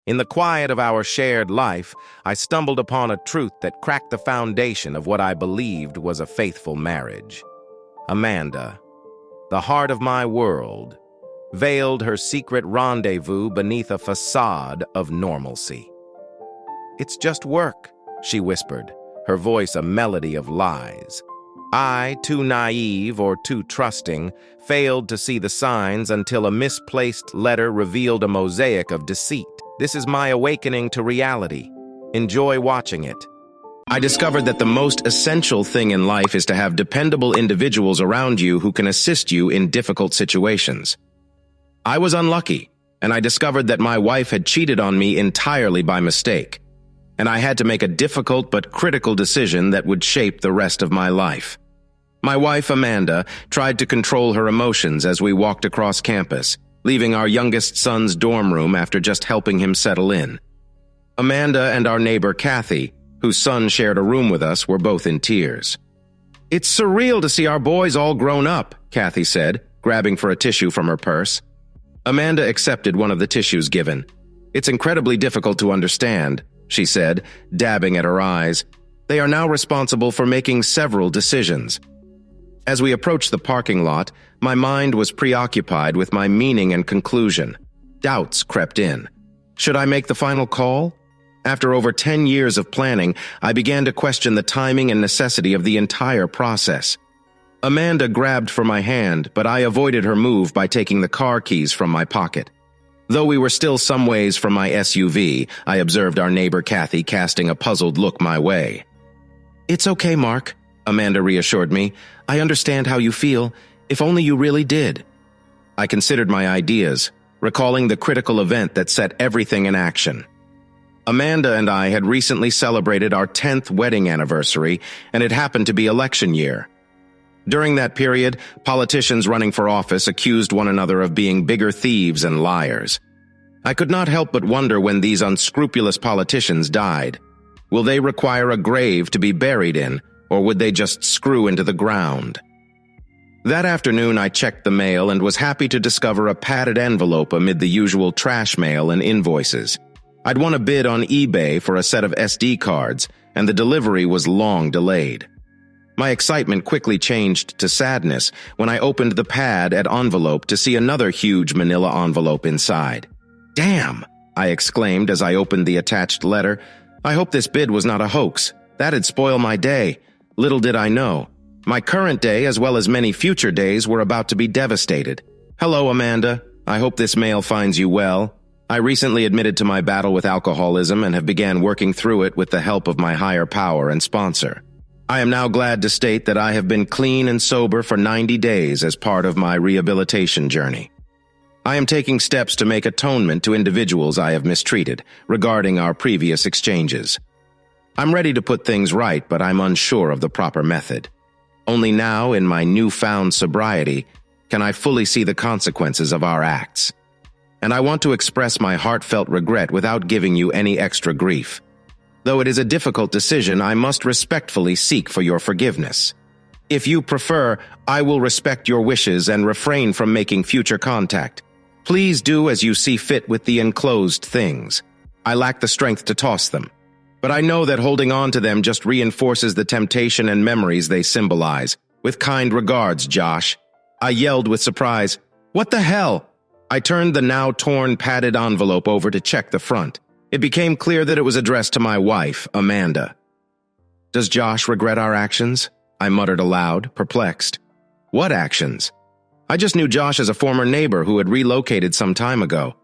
In the quiet of our shared life, I stumbled upon a truth that cracked the foundation of what I believed was a faithful marriage. Amanda, the heart of my world, veiled her secret rendezvous beneath a facade of normalcy. "It's just work," she whispered, her voice a melody of lies. I, too naive or too trusting, failed to see the signs until a misplaced letter revealed a mosaic of deceit. This is my awakening to reality. Enjoy watching it. I discovered that the most essential thing in life is to have dependable individuals around you who can assist you in difficult situations. I was unlucky, and I discovered that my wife had cheated on me entirely by mistake, and I had to make a difficult but critical decision that would shape the rest of my life. My wife, Amanda, tried to control her emotions as we walked across campus, leaving our youngest son's dorm room after just helping him settle in. Amanda and our neighbor, Cathys, whose son shared a room with us, were both in tears. "It's surreal to see our boys all grown up," Cathys said, grabbing for a tissue from her purse. Amanda accepted one of the tissues given. "It's incredibly difficult to understand," she said, dabbing at her eyes. "They are now responsible for making several decisions." As we approached the parking lot, my mind was preoccupied with my meaning and conclusion. Doubts crept in. Should I make the final call? After over 10 years of planning, I began to question the timing and necessity of the entire process. Amanda grabbed for my hand, but I avoided her move by taking the car keys from my pocket. Though we were still some ways from my SUV, I observed our neighbor Cathys casting a puzzled look my way. "It's okay, Mark," Amanda reassured me. "I understand how you feel, if only you really did." I considered my ideas, recalling the critical event that set everything in action. Amanda and I had recently celebrated our 10th wedding anniversary, and it happened to be election year. During that period, politicians running for office accused one another of being bigger thieves and liars. I could not help but wonder when these unscrupulous politicians died. Will they require a grave to be buried in, or would they just screw into the ground? That afternoon, I checked the mail and was happy to discover a padded envelope amid the usual trash mail and invoices. I'd won a bid on eBay for a set of SD cards, and the delivery was long delayed. My excitement quickly changed to sadness when I opened the padded envelope to see another huge manila envelope inside. "Damn!" I exclaimed as I opened the attached letter. "I hope this bid was not a hoax. That'd spoil my day." Little did I know. My current day, as well as many future days, were about to be devastated. "Hello, Amanda. I hope this mail finds you well. I recently admitted to my battle with alcoholism and have began working through it with the help of my higher power and sponsor. I am now glad to state that I have been clean and sober for 90 days as part of my rehabilitation journey. I am taking steps to make atonement to individuals I have mistreated regarding our previous exchanges. I'm ready to put things right, but I'm unsure of the proper method. Only now, in my newfound sobriety, can I fully see the consequences of our acts. And I want to express my heartfelt regret without giving you any extra grief. Though it is a difficult decision, I must respectfully seek for your forgiveness. If you prefer, I will respect your wishes and refrain from making future contact. Please do as you see fit with the enclosed things. I lack the strength to toss them, but I know that holding on to them just reinforces the temptation and memories they symbolize. With kind regards, Josh." I yelled with surprise. "What the hell?" I turned the now torn padded envelope over to check the front. It became clear that it was addressed to my wife, Amanda. "Does Josh regret our actions?" I muttered aloud, perplexed. "What actions?" I just knew Josh as a former neighbor who had relocated some time ago.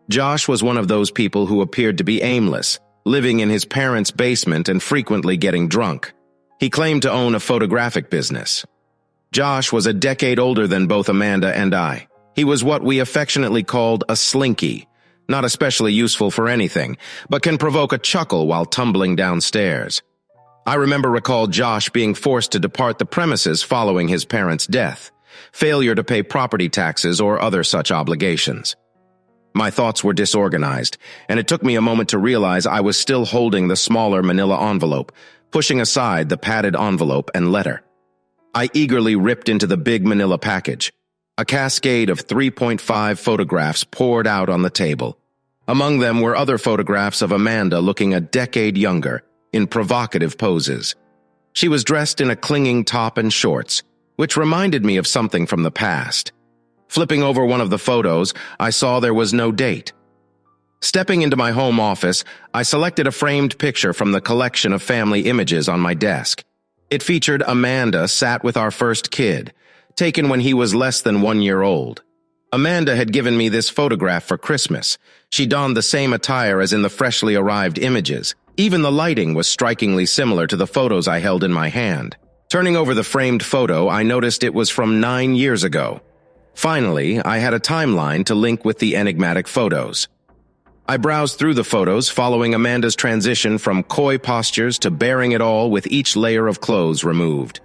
Josh was one of those people who appeared to be aimless, living in his parents' basement and frequently getting drunk. He claimed to own a photographic business. Josh was a decade older than both Amanda and I. He was what we affectionately called a slinky, not especially useful for anything, but can provoke a chuckle while tumbling downstairs. I recall Josh being forced to depart the premises following his parents' death, failure to pay property taxes or other such obligations. My thoughts were disorganized, and it took me a moment to realize I was still holding the smaller manila envelope, pushing aside the padded envelope and letter. I eagerly ripped into the big manila package. A cascade of 3.5 photographs poured out on the table. Among them were other photographs of Amanda looking a decade younger, in provocative poses. She was dressed in a clinging top and shorts, which reminded me of something from the past. Flipping over one of the photos, I saw there was no date. Stepping into my home office, I selected a framed picture from the collection of family images on my desk. It featured Amanda sat with our first kid, taken when he was less than 1 year old. Amanda had given me this photograph for Christmas. She donned the same attire as in the freshly arrived images. Even the lighting was strikingly similar to the photos I held in my hand. Turning over the framed photo, I noticed it was from 9 years ago. Finally, I had a timeline to link with the enigmatic photos. I browsed through the photos, following Amanda's transition from coy postures to bearing it all with each layer of clothes removed.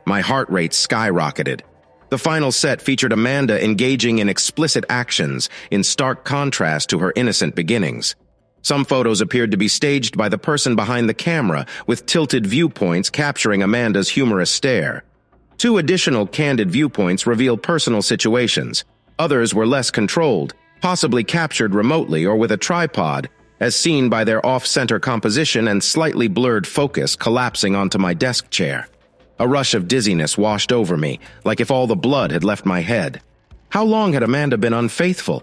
My heart rate skyrocketed. The final set featured Amanda engaging in explicit actions, in stark contrast to her innocent beginnings. Some photos appeared to be staged by the person behind the camera, with tilted viewpoints capturing Amanda's humorous stare. 2 additional candid viewpoints reveal personal situations. Others were less controlled, possibly captured remotely or with a tripod, as seen by their off-center composition and slightly blurred focus collapsing onto my desk chair. A rush of dizziness washed over me, like if all the blood had left my head. How long had Amanda been unfaithful?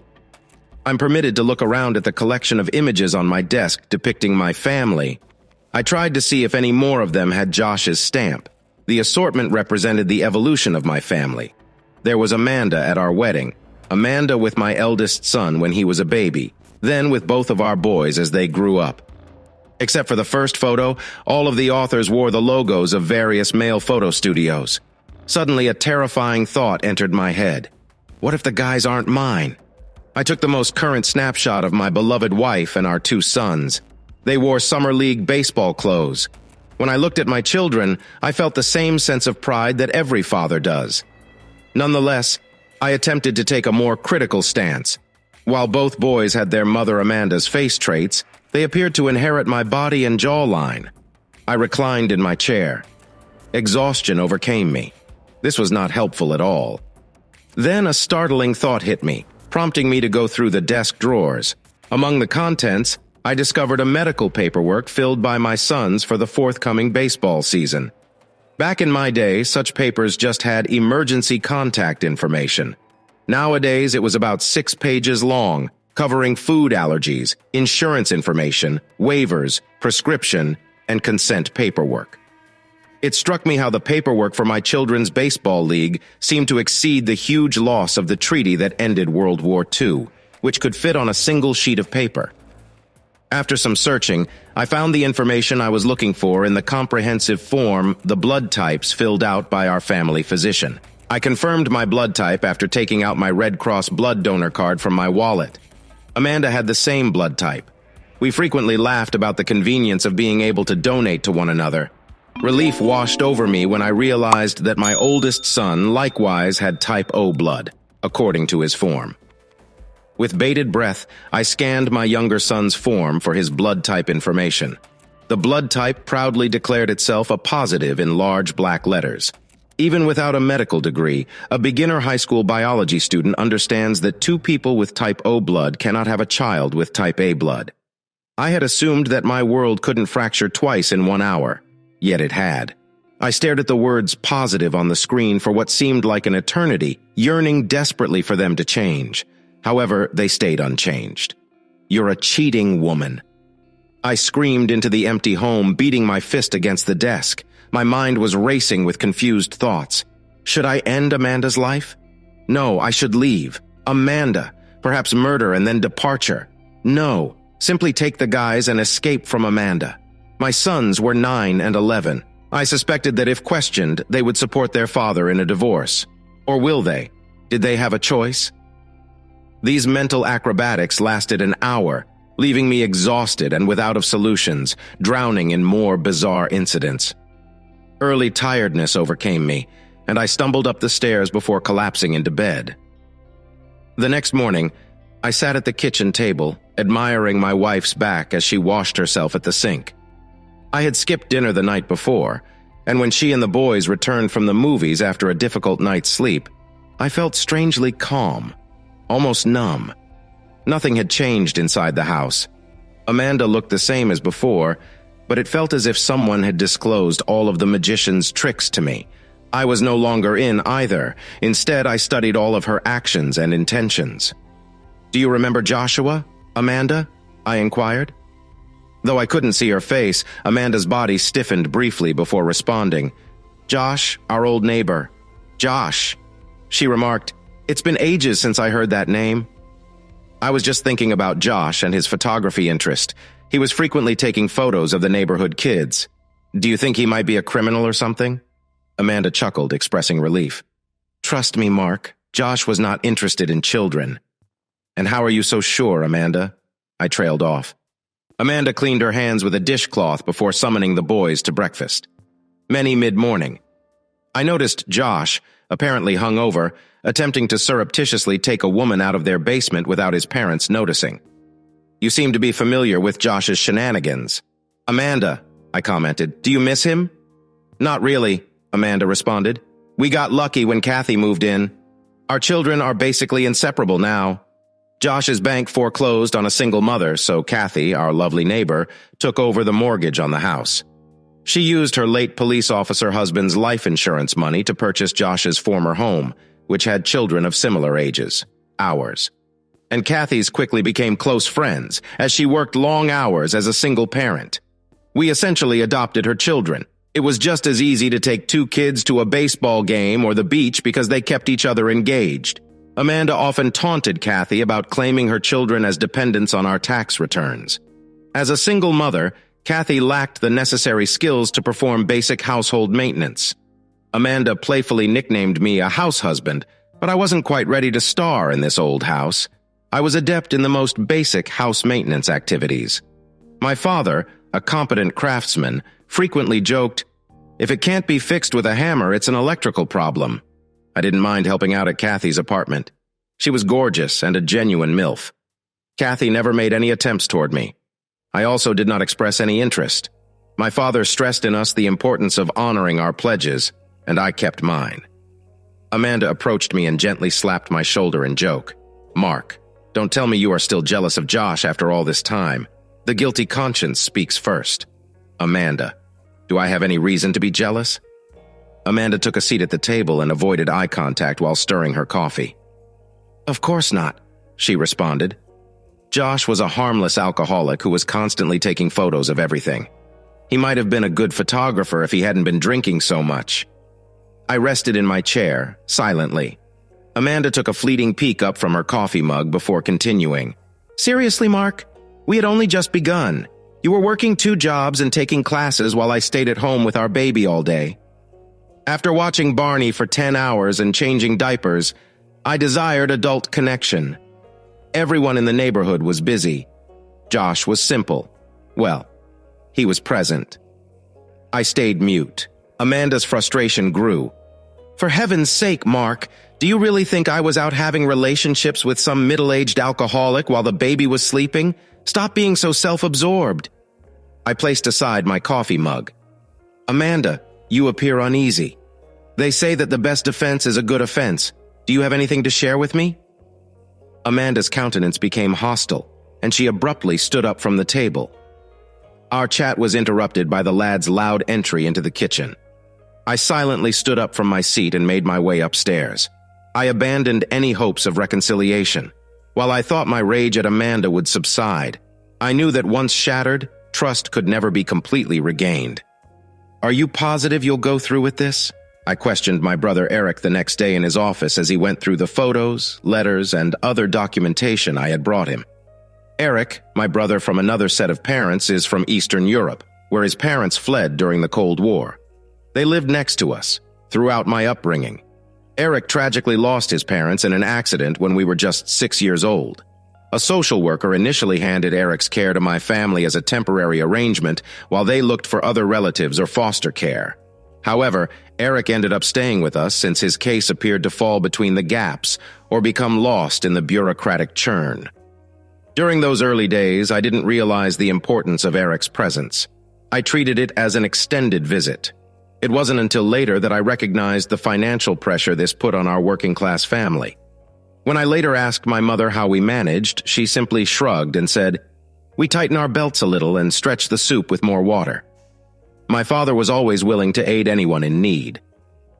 I'm permitted to look around at the collection of images on my desk depicting my family. I tried to see if any more of them had Josh's stamp. The assortment represented the evolution of my family. There was Amanda at our wedding, Amanda with my eldest son when he was a baby, then with both of our boys as they grew up. Except for the first photo, all of the authors wore the logos of various male photo studios. Suddenly, a terrifying thought entered my head. What if the guys aren't mine? I took the most current snapshot of my beloved wife and our 2 sons. They wore summer league baseball clothes. When I looked at my children, I felt the same sense of pride that every father does. Nonetheless, I attempted to take a more critical stance. While both boys had their mother Amanda's face traits, they appeared to inherit my body and jawline. I reclined in my chair. Exhaustion overcame me. This was not helpful at all. Then a startling thought hit me, prompting me to go through the desk drawers. Among the contents, I discovered a medical paperwork filled by my sons for the forthcoming baseball season. Back in my day, such papers just had emergency contact information. Nowadays, it was about 6 pages long, covering food allergies, insurance information, waivers, prescription, and consent paperwork. It struck me how the paperwork for my children's baseball league seemed to exceed the huge loss of the treaty that ended World War II, which could fit on a single sheet of paper. After some searching, I found the information I was looking for in the comprehensive form, the blood types filled out by our family physician. I confirmed my blood type after taking out my Red Cross blood donor card from my wallet. Amanda had the same blood type. We frequently laughed about the convenience of being able to donate to one another. Relief washed over me when I realized that my oldest son likewise had type O blood, according to his form. With bated breath, I scanned my younger son's form for his blood type information. The blood type proudly declared itself a positive in large black letters. Even without a medical degree, a beginner high school biology student understands that 2 people with type O blood cannot have a child with type A blood. I had assumed that my world couldn't fracture twice in 1 hour, yet it had. I stared at the words positive on the screen for what seemed like an eternity, yearning desperately for them to change. However, they stayed unchanged. You're a cheating woman. I screamed into the empty home, beating my fist against the desk. My mind was racing with confused thoughts. Should I end Amanda's life? No, I should leave. Amanda. Perhaps murder and then departure. No, simply take the guys and escape from Amanda. My sons were 9 and 11. I suspected that if questioned, they would support their father in a divorce. Or will they? Did they have a choice? These mental acrobatics lasted an hour, leaving me exhausted and without of solutions, drowning in more bizarre incidents. Early tiredness overcame me, and I stumbled up the stairs before collapsing into bed. The next morning, I sat at the kitchen table, admiring my wife's back as she washed herself at the sink. I had skipped dinner the night before, and when she and the boys returned from the movies after a difficult night's sleep, I felt strangely calm, almost numb. Nothing had changed inside the house. Amanda looked the same as before, but it felt as if someone had disclosed all of the magician's tricks to me. I was no longer in either. Instead, I studied all of her actions and intentions. "Do you remember Joshua, Amanda?" I inquired. Though I couldn't see her face, Amanda's body stiffened briefly before responding. "Josh, our old neighbor. Josh," she remarked. "It's been ages since I heard that name." I was just thinking about Josh and his photography interest. He was frequently taking photos of the neighborhood kids. "Do you think he might be a criminal or something?" Amanda chuckled, expressing relief. "Trust me, Mark, Josh was not interested in children." "And how are you so sure, Amanda?" I trailed off. Amanda cleaned her hands with a dishcloth before summoning the boys to breakfast. Many mid-morning. I noticed Josh, apparently hungover, attempting to surreptitiously take a woman out of their basement without his parents noticing. "You seem to be familiar with Josh's shenanigans." "Amanda," I commented, "do you miss him?" "Not really," Amanda responded. "We got lucky when Cathys moved in. Our children are basically inseparable now. Josh's bank foreclosed on a single mother, so Cathys, our lovely neighbor, took over the mortgage on the house. She used her late police officer husband's life insurance money to purchase Josh's former home, which had children of similar ages, ours. And Cathys quickly became close friends, as she worked long hours as a single parent. We essentially adopted her children. It was just as easy to take two kids to a baseball game or the beach because they kept each other engaged. Amanda often taunted Cathys about claiming her children as dependents on our tax returns. As a single mother, Cathys lacked the necessary skills to perform basic household maintenance. Amanda playfully nicknamed me a house husband, but I wasn't quite ready to star in this old house. I was adept in the most basic house maintenance activities. My father, a competent craftsman, frequently joked, "If it can't be fixed with a hammer, it's an electrical problem." I didn't mind helping out at Cathys' apartment. She was gorgeous and a genuine MILF. Cathys never made any attempts toward me. I also did not express any interest. My father stressed in us the importance of honoring our pledges, and I kept mine. Amanda approached me and gently slapped my shoulder in joke. "Mark, don't tell me you are still jealous of Josh after all this time. The guilty conscience speaks first." "Amanda, do I have any reason to be jealous?" Amanda took a seat at the table and avoided eye contact while stirring her coffee. "Of course not," she responded. Josh was a harmless alcoholic who was constantly taking photos of everything. He might have been a good photographer if he hadn't been drinking so much. I rested in my chair, silently. Amanda took a fleeting peek up from her coffee mug before continuing. "Seriously, Mark? We had only just begun. You were working 2 jobs and taking classes while I stayed at home with our baby all day. After watching Barney for 10 hours and changing diapers, I desired adult connection. Everyone in the neighborhood was busy. Josh was simple. Well, he was present." I stayed mute. Amanda's frustration grew. "For heaven's sake, Mark, do you really think I was out having relationships with some middle-aged alcoholic while the baby was sleeping? Stop being so self-absorbed." I placed aside my coffee mug. "Amanda, you appear uneasy. They say that the best defense is a good offense. Do you have anything to share with me?" Amanda's countenance became hostile, and she abruptly stood up from the table. Our chat was interrupted by the lad's loud entry into the kitchen. I silently stood up from my seat and made my way upstairs. I abandoned any hopes of reconciliation. While I thought my rage at Amanda would subside, I knew that once shattered, trust could never be completely regained. "Are you positive you'll go through with this?" I questioned my brother Eric the next day in his office as he went through the photos, letters, and other documentation I had brought him. Eric, my brother from another set of parents, is from Eastern Europe, where his parents fled during the Cold War. They lived next to us, throughout my upbringing. Eric tragically lost his parents in an accident when we were just 6 years old. A social worker initially handed Eric's care to my family as a temporary arrangement while they looked for other relatives or foster care. However, Eric ended up staying with us since his case appeared to fall between the gaps or become lost in the bureaucratic churn. During those early days, I didn't realize the importance of Eric's presence. I treated it as an extended visit. It wasn't until later that I recognized the financial pressure this put on our working-class family. When I later asked my mother how we managed, she simply shrugged and said, "We tighten our belts a little and stretch the soup with more water." My father was always willing to aid anyone in need.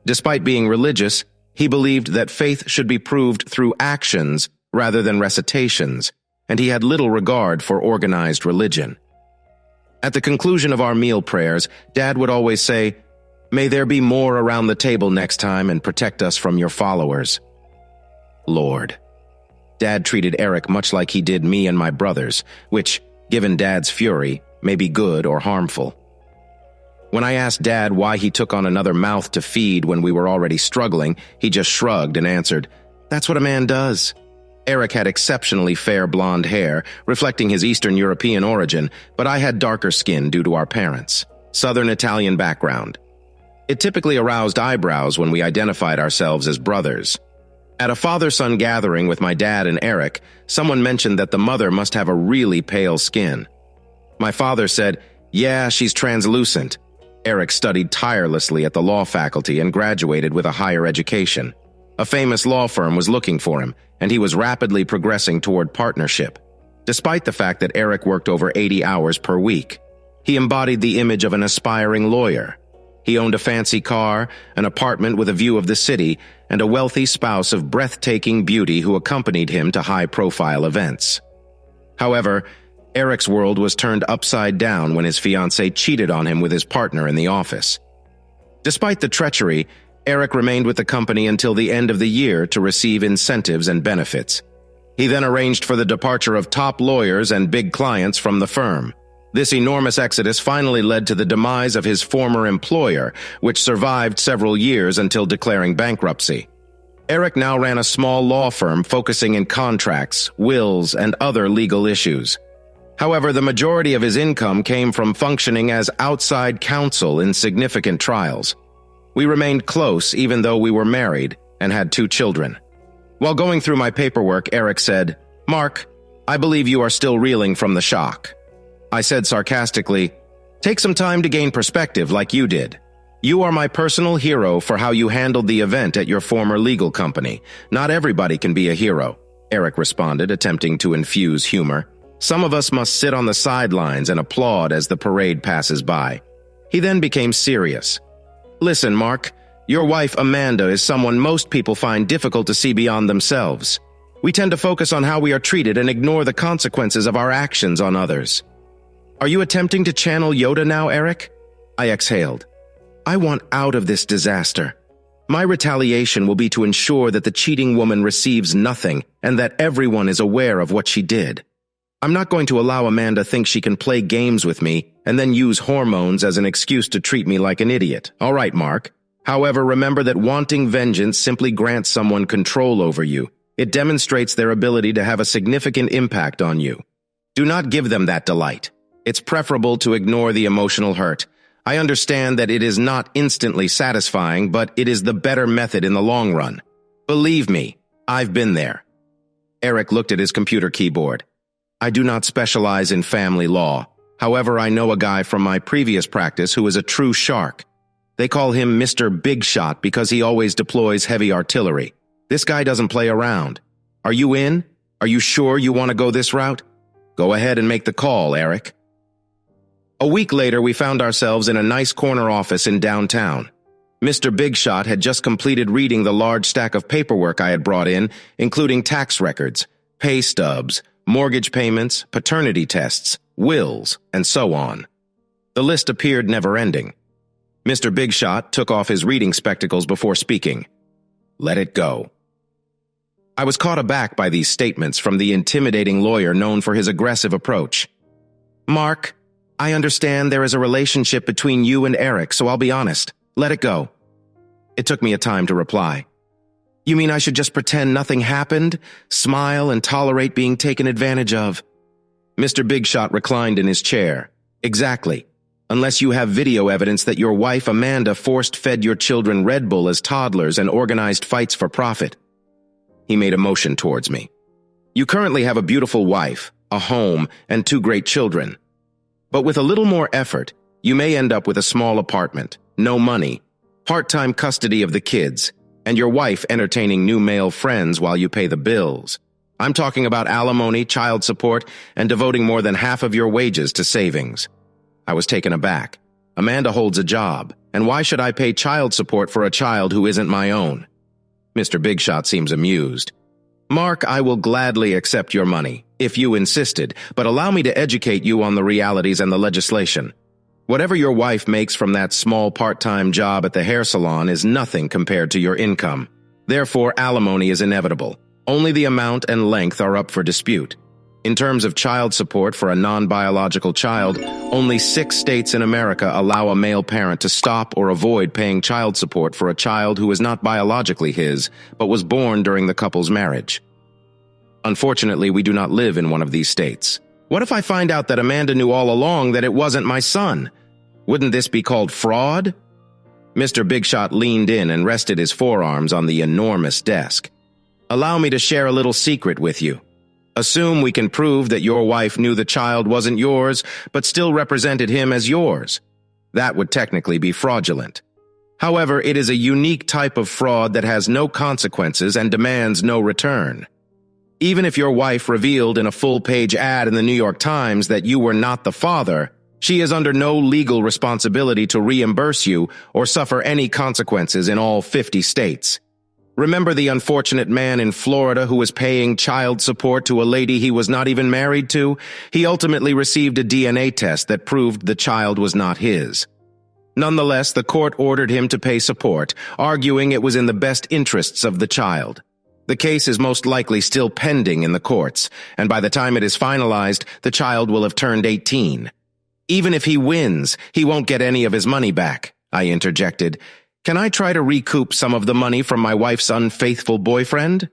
Despite being religious, he believed that faith should be proved through actions rather than recitations, and he had little regard for organized religion. At the conclusion of our meal prayers, Dad would always say, "May there be more around the table next time and protect us from your followers." Lord. Dad treated Eric much like he did me and my brothers, which, given Dad's fury, may be good or harmful. When I asked Dad why he took on another mouth to feed when we were already struggling, he just shrugged and answered, "That's what a man does." Eric had exceptionally fair blonde hair, reflecting his Eastern European origin, but I had darker skin due to our parents. Southern Italian background. It typically aroused eyebrows when we identified ourselves as brothers. At a father-son gathering with my dad and Eric, someone mentioned that the mother must have a really pale skin. My father said, "Yeah, she's translucent." Eric studied tirelessly at the law faculty and graduated with a higher education. A famous law firm was looking for him, and he was rapidly progressing toward partnership. Despite the fact that Eric worked over 80 hours per week, he embodied the image of an aspiring lawyer. He owned a fancy car, an apartment with a view of the city, and a wealthy spouse of breathtaking beauty who accompanied him to high-profile events. However, Eric's world was turned upside down when his fiancée cheated on him with his partner in the office. Despite the treachery, Eric remained with the company until the end of the year to receive incentives and benefits. He then arranged for the departure of top lawyers and big clients from the firm. This enormous exodus finally led to the demise of his former employer, which survived several years until declaring bankruptcy. Eric now ran a small law firm focusing in contracts, wills, and other legal issues. However, the majority of his income came from functioning as outside counsel in significant trials. We remained close even though we were married and had 2 children. While going through my paperwork, Eric said, "Mark, I believe you are still reeling from the shock." I said sarcastically, "Take some time to gain perspective like you did. You are my personal hero for how you handled the event at your former legal company. Not everybody can be a hero," Eric responded, attempting to infuse humor. "Some of us must sit on the sidelines and applaud as the parade passes by." He then became serious. "Listen, Mark, your wife Amanda is someone most people find difficult to see beyond themselves. We tend to focus on how we are treated and ignore the consequences of our actions on others." "Are you attempting to channel Yoda now, Eric?" I exhaled. "I want out of this disaster. My retaliation will be to ensure that the cheating woman receives nothing and that everyone is aware of what she did. I'm not going to allow Amanda think she can play games with me and then use hormones as an excuse to treat me like an idiot. All right, Mark. However, remember that wanting vengeance simply grants someone control over you. It demonstrates their ability to have a significant impact on you. Do not give them that delight. It's preferable to ignore the emotional hurt. I understand that it is not instantly satisfying, but it is the better method in the long run. Believe me, I've been there." Eric looked at his computer keyboard. "I do not specialize in family law. However, I know a guy from my previous practice who is a true shark. They call him Mr. Big Shot because he always deploys heavy artillery. This guy doesn't play around. Are you in? Are you sure you want to go this route? Go ahead and make the call, Eric." A week later, we found ourselves in a nice corner office in downtown. Mr. Big Shot had just completed reading the large stack of paperwork I had brought in, including tax records, pay stubs, mortgage payments, paternity tests, wills, and so on. The list appeared never-ending. Mr. Big Shot took off his reading spectacles before speaking. "Let it go." I was caught aback by these statements from the intimidating lawyer known for his aggressive approach. "Mark, I understand there is a relationship between you and Eric, so I'll be honest. Let it go." It took me a time to reply. "You mean I should just pretend nothing happened, smile, and tolerate being taken advantage of?" Mr. Big Shot reclined in his chair. "Exactly. Unless you have video evidence that your wife Amanda forced-fed your children Red Bull as toddlers and organized fights for profit." He made a motion towards me. "You currently have a beautiful wife, a home, and 2 great children. But with a little more effort, you may end up with a small apartment, no money, part-time custody of the kids, and your wife entertaining new male friends while you pay the bills. I'm talking about alimony, child support, and devoting more than half of your wages to savings. I was taken aback. Amanda holds a job, and why should I pay child support for a child who isn't my own? Mr. Big Shot seems amused. Mark, I will gladly accept your money, if you insisted, but allow me to educate you on the realities and the legislation. Whatever your wife makes from that small part-time job at the hair salon is nothing compared to your income. Therefore, alimony is inevitable. Only the amount and length are up for dispute. In terms of child support for a non-biological child, only 6 states in America allow a male parent to stop or avoid paying child support for a child who is not biologically his, but was born during the couple's marriage. Unfortunately, we do not live in one of these states. What if I find out that Amanda knew all along that it wasn't my son? Wouldn't this be called fraud? Mr. Big Shot leaned in and rested his forearms on the enormous desk. Allow me to share a little secret with you. Assume we can prove that your wife knew the child wasn't yours, but still represented him as yours. That would technically be fraudulent. However, it is a unique type of fraud that has no consequences and demands no return. Even if your wife revealed in a full-page ad in the New York Times that you were not the father, she is under no legal responsibility to reimburse you or suffer any consequences in all 50 states. Remember the unfortunate man in Florida who was paying child support to a lady he was not even married to? He ultimately received a DNA test that proved the child was not his. Nonetheless, the court ordered him to pay support, arguing it was in the best interests of the child. The case is most likely still pending in the courts, and by the time it is finalized, the child will have turned 18. Even if he wins, he won't get any of his money back, I interjected. Can I try to recoup some of the money from my wife's unfaithful boyfriend?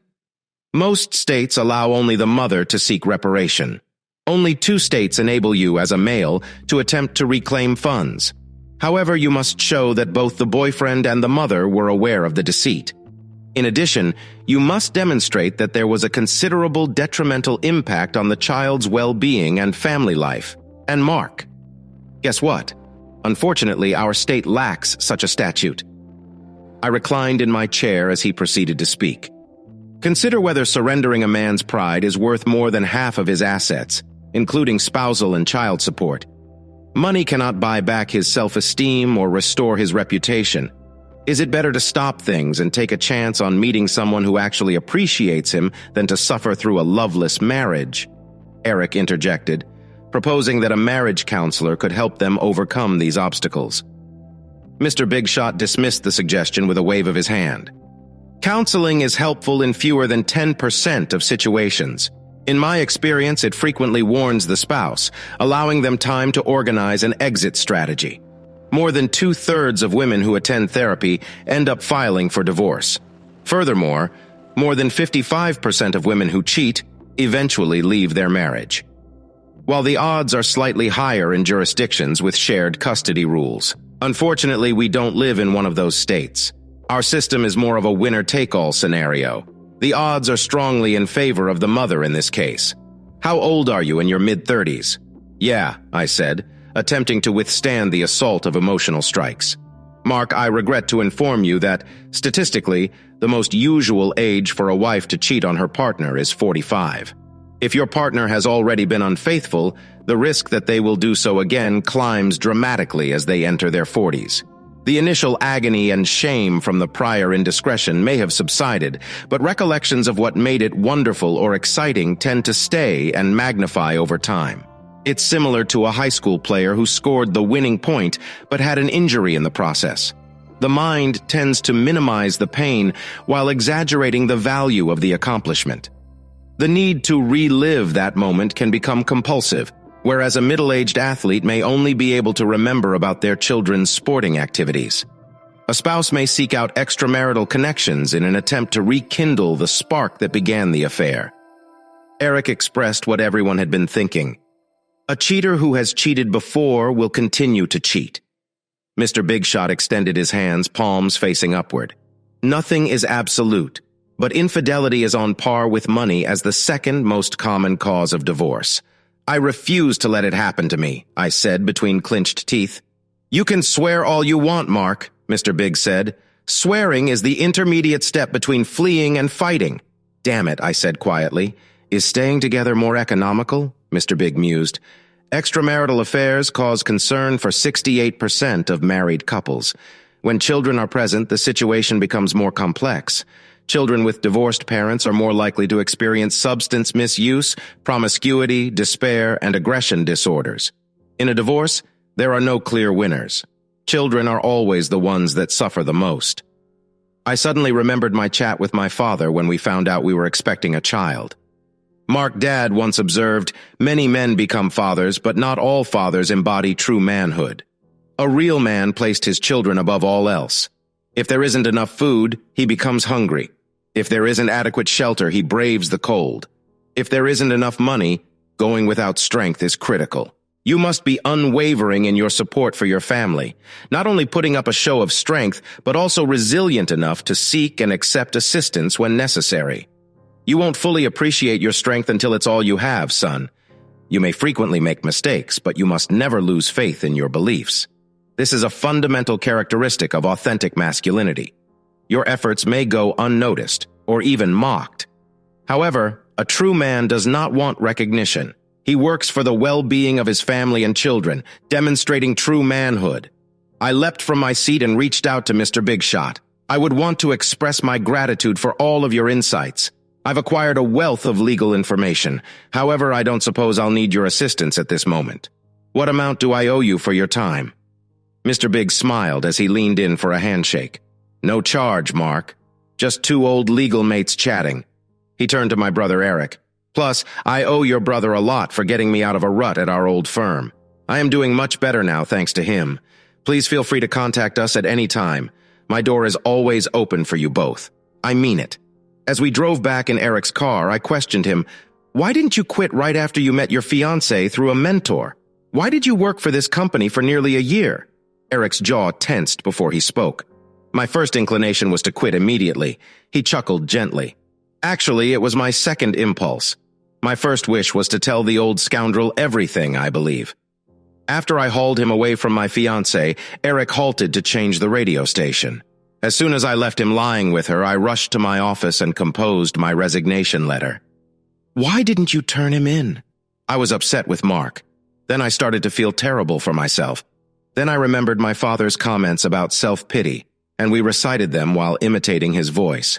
Most states allow only the mother to seek reparation. Only 2 states enable you, as a male, to attempt to reclaim funds. However, you must show that both the boyfriend and the mother were aware of the deceit. In addition, you must demonstrate that there was a considerable detrimental impact on the child's well-being and family life. And Mark. Guess what? Unfortunately, our state lacks such a statute. I reclined in my chair as he proceeded to speak. Consider whether surrendering a man's pride is worth more than half of his assets, including spousal and child support. Money cannot buy back his self-esteem or restore his reputation. Is it better to stop things and take a chance on meeting someone who actually appreciates him than to suffer through a loveless marriage? Eric interjected, proposing that a marriage counselor could help them overcome these obstacles. Mr. Big Shot dismissed the suggestion with a wave of his hand. Counseling is helpful in fewer than 10% of situations. In my experience, it frequently warns the spouse, allowing them time to organize an exit strategy. More than 2/3 of women who attend therapy end up filing for divorce. Furthermore, more than 55% of women who cheat eventually leave their marriage. While the odds are slightly higher in jurisdictions with shared custody rules, unfortunately, we don't live in one of those states. Our system is more of a winner-take-all scenario. The odds are strongly in favor of the mother in this case. How old are you, in your mid-30s? Yeah, I said, attempting to withstand the assault of emotional strikes. Mark, I regret to inform you that, statistically, the most usual age for a wife to cheat on her partner is 45. If your partner has already been unfaithful, the risk that they will do so again climbs dramatically as they enter their 40s. The initial agony and shame from the prior indiscretion may have subsided, but recollections of what made it wonderful or exciting tend to stay and magnify over time. It's similar to a high school player who scored the winning point but had an injury in the process. The mind tends to minimize the pain while exaggerating the value of the accomplishment. The need to relive that moment can become compulsive, whereas a middle-aged athlete may only be able to remember about their children's sporting activities. A spouse may seek out extramarital connections in an attempt to rekindle the spark that began the affair. Eric expressed what everyone had been thinking. A cheater who has cheated before will continue to cheat. Mr. Big Shot extended his hands, palms facing upward. Nothing is absolute, but infidelity is on par with money as the second most common cause of divorce. I refuse to let it happen to me, I said between clenched teeth. You can swear all you want, Mark, Mr. Big said, Swearing is the intermediate step between fleeing and fighting. Damn it, I said quietly. Is staying together more economical? Mr. Big mused. Extramarital affairs cause concern for 68% of married couples. When children are present, the situation becomes more complex. Children with divorced parents are more likely to experience substance misuse, promiscuity, despair, and aggression disorders. In a divorce, there are no clear winners. Children are always the ones that suffer the most. I suddenly remembered my chat with my father when we found out we were expecting a child. Mark Dad once observed, "Many men become fathers, but not all fathers embody true manhood." A real man placed his children above all else. If there isn't enough food, he becomes hungry. If there isn't adequate shelter, he braves the cold. If there isn't enough money, going without strength is critical. You must be unwavering in your support for your family, not only putting up a show of strength, but also resilient enough to seek and accept assistance when necessary. You won't fully appreciate your strength until it's all you have, son. You may frequently make mistakes, but you must never lose faith in your beliefs. This is a fundamental characteristic of authentic masculinity. Your efforts may go unnoticed, or even mocked. However, a true man does not want recognition. He works for the well-being of his family and children, demonstrating true manhood. I leapt from my seat and reached out to Mr. Big Shot. I would want to express my gratitude for all of your insights. I've acquired a wealth of legal information. However, I don't suppose I'll need your assistance at this moment. What amount do I owe you for your time? Mr. Big smiled as he leaned in for a handshake. No charge, Mark. Just two old legal mates chatting. He turned to my brother Eric. Plus, I owe your brother a lot for getting me out of a rut at our old firm. I am doing much better now thanks to him. Please feel free to contact us at any time. My door is always open for you both. I mean it. As we drove back in Eric's car, I questioned him. Why didn't you quit right after you met your fiancée through a mentor? Why did you work for this company for nearly a year? Eric's jaw tensed before he spoke. My first inclination was to quit immediately. He chuckled gently. Actually, it was my second impulse. My first wish was to tell the old scoundrel everything, I believe. After I hauled him away from my fiancée, Eric halted to change the radio station. As soon as I left him lying with her, I rushed to my office and composed my resignation letter. Why didn't you turn him in? I was upset with Mark. Then I started to feel terrible for myself. Then I remembered my father's comments about self-pity, and we recited them while imitating his voice.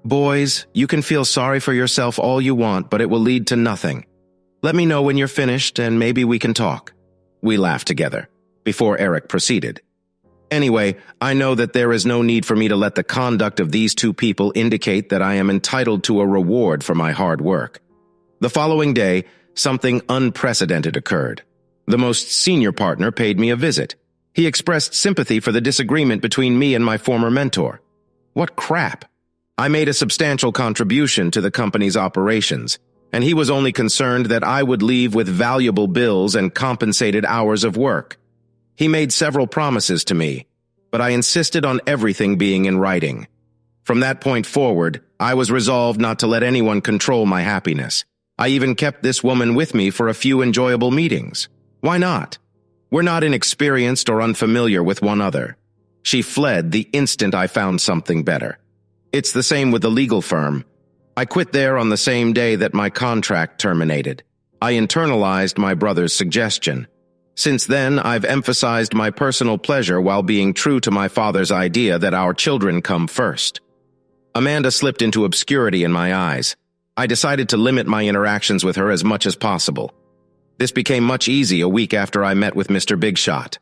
Boys, you can feel sorry for yourself all you want, but it will lead to nothing. Let me know when you're finished, and maybe we can talk. We laughed together, before Eric proceeded. Anyway, I know that there is no need for me to let the conduct of these two people indicate that I am entitled to a reward for my hard work. The following day, something unprecedented occurred. The most senior partner paid me a visit. He expressed sympathy for the disagreement between me and my former mentor. What crap! I made a substantial contribution to the company's operations, and he was only concerned that I would leave with valuable bills and compensated hours of work. He made several promises to me, but I insisted on everything being in writing. From that point forward, I was resolved not to let anyone control my happiness. I even kept this woman with me for a few enjoyable meetings. Why not? We're not inexperienced or unfamiliar with one another. She fled the instant I found something better. It's the same with the legal firm. I quit there on the same day that my contract terminated. I internalized my brother's suggestion. Since then, I've emphasized my personal pleasure while being true to my father's idea that our children come first. Amanda slipped into obscurity in my eyes. I decided to limit my interactions with her as much as possible. This became much easier a week after I met with Mr. Big Shot.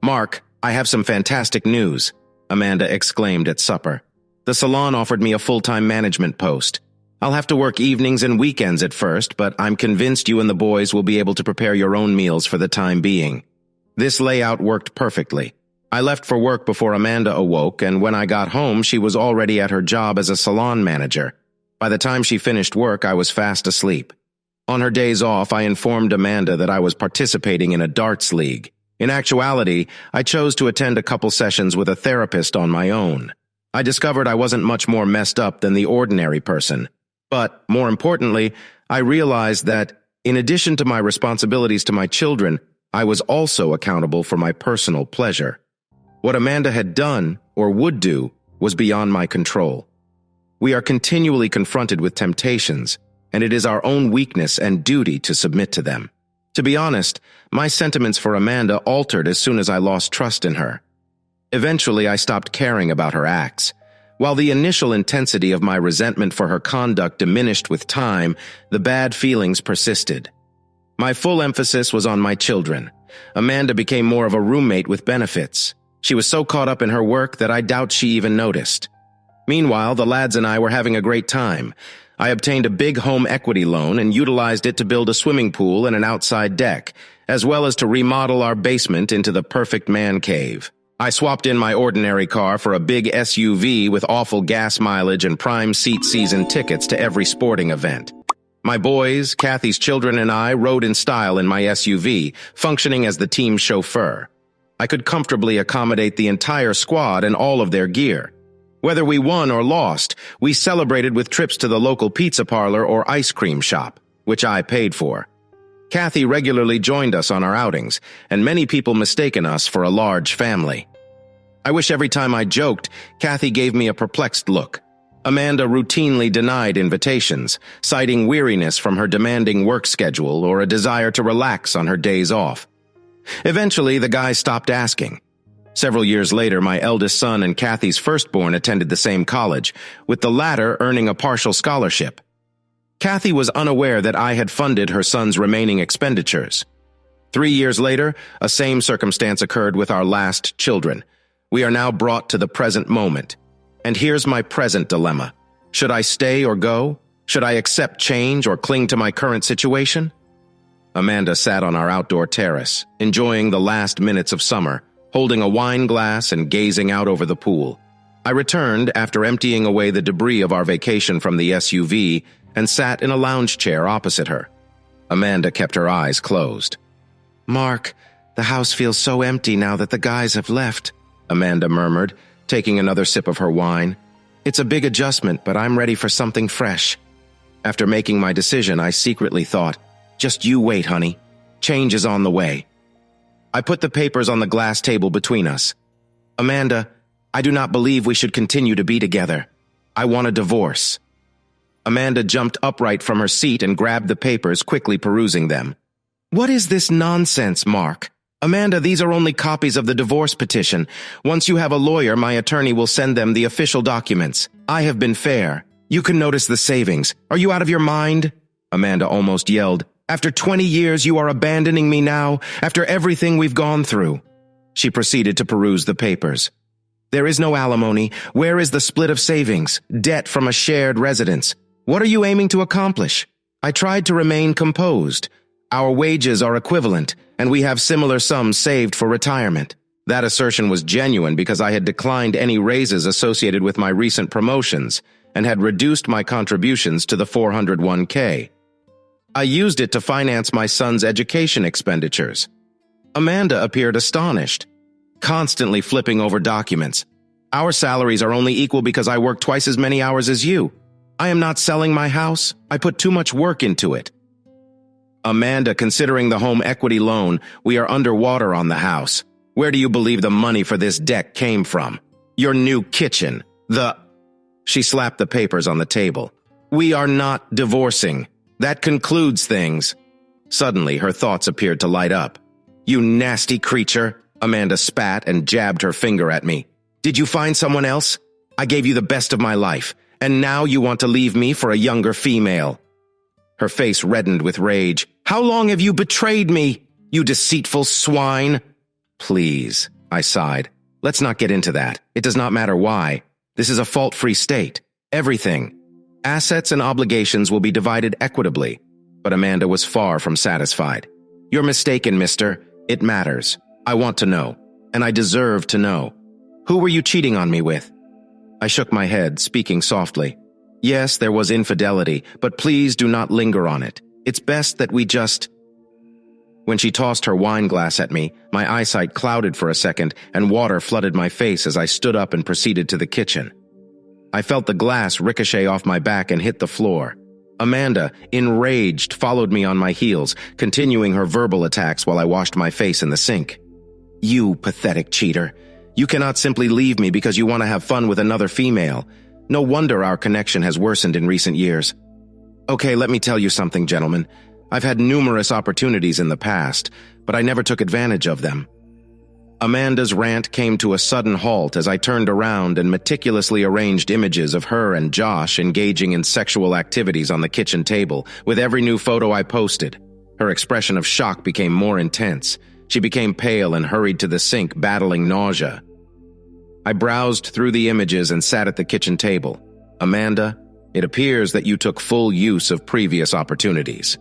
Mark, I have some fantastic news, Amanda exclaimed at supper. The salon offered me a full-time management post. I'll have to work evenings and weekends at first, but I'm convinced you and the boys will be able to prepare your own meals for the time being. This layout worked perfectly. I left for work before Amanda awoke, and when I got home, she was already at her job as a salon manager. By the time she finished work, I was fast asleep. On her days off, I informed Amanda that I was participating in a darts league. In actuality, I chose to attend a couple sessions with a therapist on my own. I discovered I wasn't much more messed up than the ordinary person. But, more importantly, I realized that, in addition to my responsibilities to my children, I was also accountable for my personal pleasure. What Amanda had done, or would do, was beyond my control. We are continually confronted with temptations, and it is our own weakness and duty to submit to them. To be honest, my sentiments for Amanda altered as soon as I lost trust in her. Eventually, I stopped caring about her acts. While the initial intensity of my resentment for her conduct diminished with time, the bad feelings persisted. My full emphasis was on my children. Amanda became more of a roommate with benefits. She was so caught up in her work that I doubt she even noticed. Meanwhile, the lads and I were having a great time. I obtained a big home equity loan and utilized it to build a swimming pool and an outside deck, as well as to remodel our basement into the perfect man cave. I swapped in my ordinary car for a big SUV with awful gas mileage and prime seat season tickets to every sporting event. My boys, Cathys' children, and I rode in style in my SUV, functioning as the team's chauffeur. I could comfortably accommodate the entire squad and all of their gear. Whether we won or lost, we celebrated with trips to the local pizza parlor or ice cream shop, which I paid for. Cathys regularly joined us on our outings, and many people mistaken us for a large family. I wish every time I joked, Cathys gave me a perplexed look. Amanda routinely denied invitations, citing weariness from her demanding work schedule or a desire to relax on her days off. Eventually, the guys stopped asking. Several years later, my eldest son and Cathys' firstborn attended the same college, with the latter earning a partial scholarship. Cathys was unaware that I had funded her son's remaining expenditures. 3 years later, a same circumstance occurred with our last children. We are now brought to the present moment. And here's my present dilemma. Should I stay or go? Should I accept change or cling to my current situation? Amanda sat on our outdoor terrace, enjoying the last minutes of summer, holding a wine glass and gazing out over the pool. I returned after emptying away the debris of our vacation from the SUV and sat in a lounge chair opposite her. Amanda kept her eyes closed. "Mark, the house feels so empty now that the guys have left," Amanda murmured, taking another sip of her wine. "It's a big adjustment, but I'm ready for something fresh." After making my decision, I secretly thought, "Just you wait, honey. Change is on the way." I put the papers on the glass table between us. "Amanda, I do not believe we should continue to be together. I want a divorce." Amanda jumped upright from her seat and grabbed the papers, quickly perusing them. "What is this nonsense, Mark? Amanda, these are only copies of the divorce petition. Once you have a lawyer, my attorney will send them the official documents. I have been fair. You can notice the savings. Are you out of your mind?" Amanda almost yelled. "After 20 years, you are abandoning me now, after everything we've gone through." She proceeded to peruse the papers. "There is no alimony. Where is the split of savings? Debt from a shared residence. What are you aiming to accomplish?" I tried to remain composed. "Our wages are equivalent, and we have similar sums saved for retirement." That assertion was genuine because I had declined any raises associated with my recent promotions and had reduced my contributions to the 401k. I used it to finance my son's education expenditures. Amanda appeared astonished, constantly flipping over documents. "Our salaries are only equal because I work twice as many hours as you. I am not selling my house. I put too much work into it." "Amanda, considering the home equity loan, we are underwater on the house. Where do you believe the money for this deck came from? Your new kitchen. She slapped the papers on the table. "We are not divorcing. That concludes things." Suddenly, her thoughts appeared to light up. "You nasty creature," Amanda spat and jabbed her finger at me. "Did you find someone else? I gave you the best of my life, and now you want to leave me for a younger female." Her face reddened with rage. "How long have you betrayed me, you deceitful swine?" "Please," I sighed. "Let's not get into that. It does not matter why. This is a fault-free state. Everything. Assets and obligations will be divided equitably." But Amanda was far from satisfied. "You're mistaken, mister. It matters. I want to know, and I deserve to know. Who were you cheating on me with?" I shook my head, speaking softly. "Yes, there was infidelity, but please do not linger on it. It's best that we just—" When she tossed her wine glass at me, my eyesight clouded for a second, and water flooded my face as I stood up and proceeded to the kitchen. I felt the glass ricochet off my back and hit the floor. Amanda, enraged, followed me on my heels, continuing her verbal attacks while I washed my face in the sink. "You pathetic cheater. You cannot simply leave me because you want to have fun with another female. No wonder our connection has worsened in recent years. Okay, let me tell you something, gentlemen. I've had numerous opportunities in the past, but I never took advantage of them. Amanda's rant came to a sudden halt as I turned around and meticulously arranged images of her and Josh engaging in sexual activities on the kitchen table. With every new photo I posted, her expression of shock became more intense. She became pale and hurried to the sink, battling nausea. I browsed through the images and sat at the kitchen table. Amanda, it appears that you took full use of previous opportunities.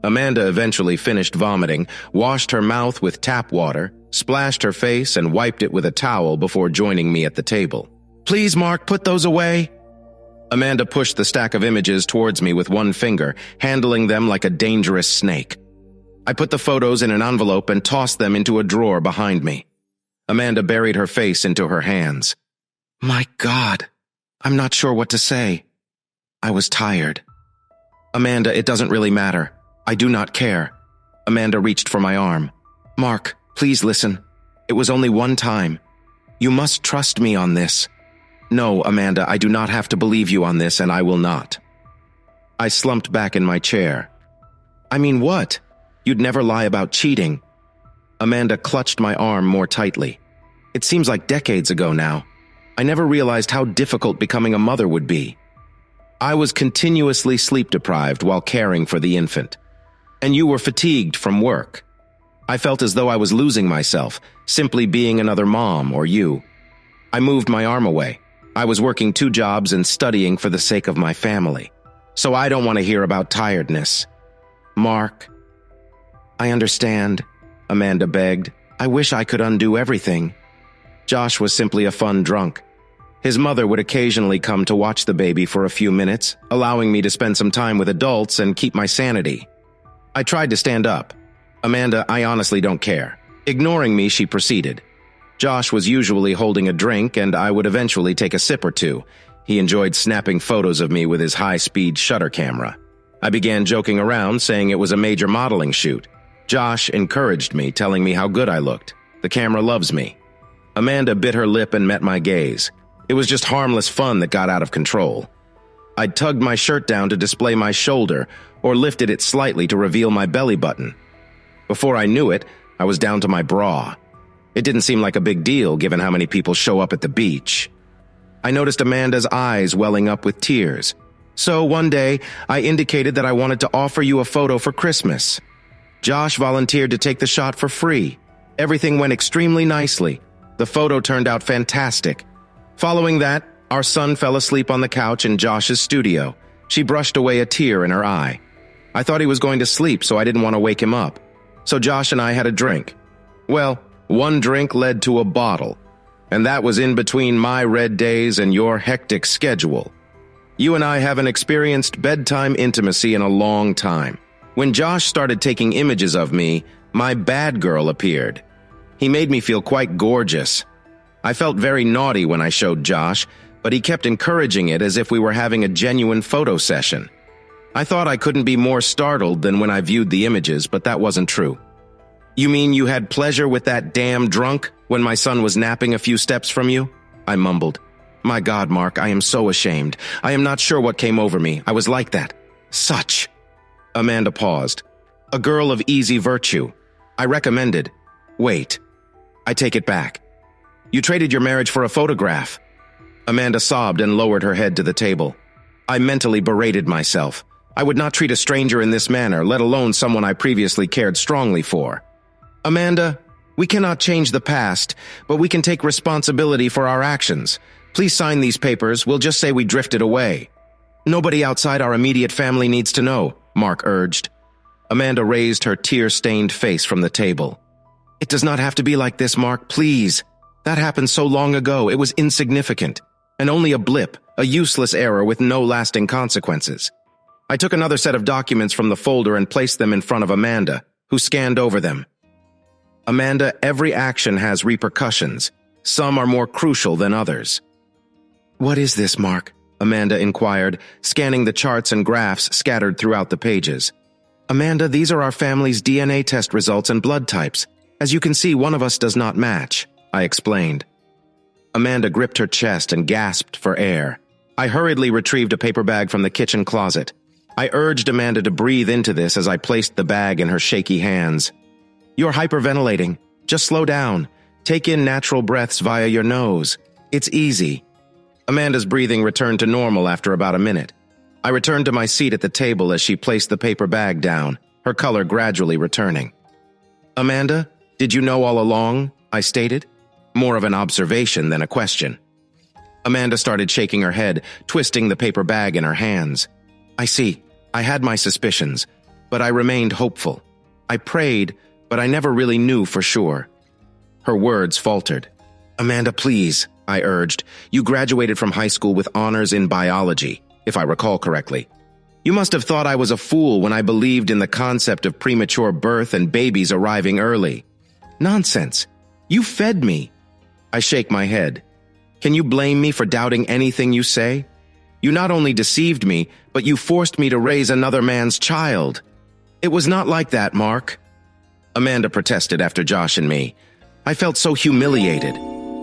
Amanda eventually finished vomiting, washed her mouth with tap water, splashed her face, and wiped it with a towel before joining me at the table. Please, Mark, put those away. Amanda pushed the stack of images towards me with one finger, handling them like a dangerous snake. I put the photos in an envelope and tossed them into a drawer behind me. Amanda buried her face into her hands. My God, I'm not sure what to say. I was tired. Amanda, it doesn't really matter. I do not care. Amanda reached for my arm. Mark, please listen. It was only one time. You must trust me on this. No, Amanda, I do not have to believe you on this, and I will not. I slumped back in my chair. I mean, what? You'd never lie about cheating. Amanda clutched my arm more tightly. It seems like decades ago now. I never realized how difficult becoming a mother would be. I was continuously sleep-deprived while caring for the infant. And you were fatigued from work. I felt as though I was losing myself, simply being another mom or you. I moved my arm away. I was working 2 jobs and studying for the sake of my family. So I don't want to hear about tiredness. Mark. I understand, Amanda begged. I wish I could undo everything. Josh was simply a fun drunk. His mother would occasionally come to watch the baby for a few minutes, allowing me to spend some time with adults and keep my sanity. I tried to stand up. Amanda, I honestly don't care. Ignoring me, she proceeded. Josh was usually holding a drink, and I would eventually take a sip or two. He enjoyed snapping photos of me with his high-speed shutter camera. I began joking around, saying it was a major modeling shoot. Josh encouraged me, telling me how good I looked. The camera loves me. Amanda bit her lip and met my gaze. It was just harmless fun that got out of control. I tugged my shirt down to display my shoulder, or lifted it slightly to reveal my belly button. Before I knew it, I was down to my bra. It didn't seem like a big deal given how many people show up at the beach. I noticed Amanda's eyes welling up with tears. So one day, I indicated that I wanted to offer you a photo for Christmas. Josh volunteered to take the shot for free. Everything went extremely nicely. The photo turned out fantastic. Following that, our son fell asleep on the couch in Josh's studio. She brushed away a tear in her eye. I thought he was going to sleep, so I didn't want to wake him up. So Josh and I had a drink. Well, one drink led to a bottle, and that was in between my red days and your hectic schedule. You and I haven't experienced bedtime intimacy in a long time. When Josh started taking images of me, my bad girl appeared. He made me feel quite gorgeous. I felt very naughty when I showed Josh, but he kept encouraging it as if we were having a genuine photo session. I thought I couldn't be more startled than when I viewed the images, but that wasn't true. You mean you had pleasure with that damn drunk when my son was napping a few steps from you? I mumbled. My God, Mark, I am so ashamed. I am not sure what came over me. I was like that. Such. Amanda paused. A girl of easy virtue. I recommended. Wait. I take it back. You traded your marriage for a photograph. Amanda sobbed and lowered her head to the table. I mentally berated myself. I would not treat a stranger in this manner, let alone someone I previously cared strongly for. Amanda, we cannot change the past, but we can take responsibility for our actions. Please sign these papers. We'll just say we drifted away. Nobody outside our immediate family needs to know, Mark urged. Amanda raised her tear-stained face from the table. It does not have to be like this, Mark, please. That happened so long ago, it was insignificant, and only a blip, a useless error with no lasting consequences. I took another set of documents from the folder and placed them in front of Amanda, who scanned over them. Amanda, every action has repercussions. Some are more crucial than others. What is this, Mark? Amanda inquired, scanning the charts and graphs scattered throughout the pages. Amanda, these are our family's DNA test results and blood types. As you can see, one of us does not match, I explained. Amanda gripped her chest and gasped for air. I hurriedly retrieved a paper bag from the kitchen closet. I urged Amanda to breathe into this as I placed the bag in her shaky hands. "You're hyperventilating. Just slow down. Take in natural breaths via your nose. It's easy." Amanda's breathing returned to normal after about a minute. I returned to my seat at the table as she placed the paper bag down, her color gradually returning. "Amanda, did you know all along?" I stated, more of an observation than a question. Amanda started shaking her head, twisting the paper bag in her hands. "I see. I had my suspicions, but I remained hopeful. I prayed, but I never really knew for sure." Her words faltered. "Amanda, please," I urged. "You graduated from high school with honors in biology, if I recall correctly. You must have thought I was a fool when I believed in the concept of premature birth and babies arriving early." "Nonsense. You fed me." I shake my head. "Can you blame me for doubting anything you say? You not only deceived me, but you forced me to raise another man's child. It was not like that, Mark." Amanda protested after Josh and me. "I felt so humiliated.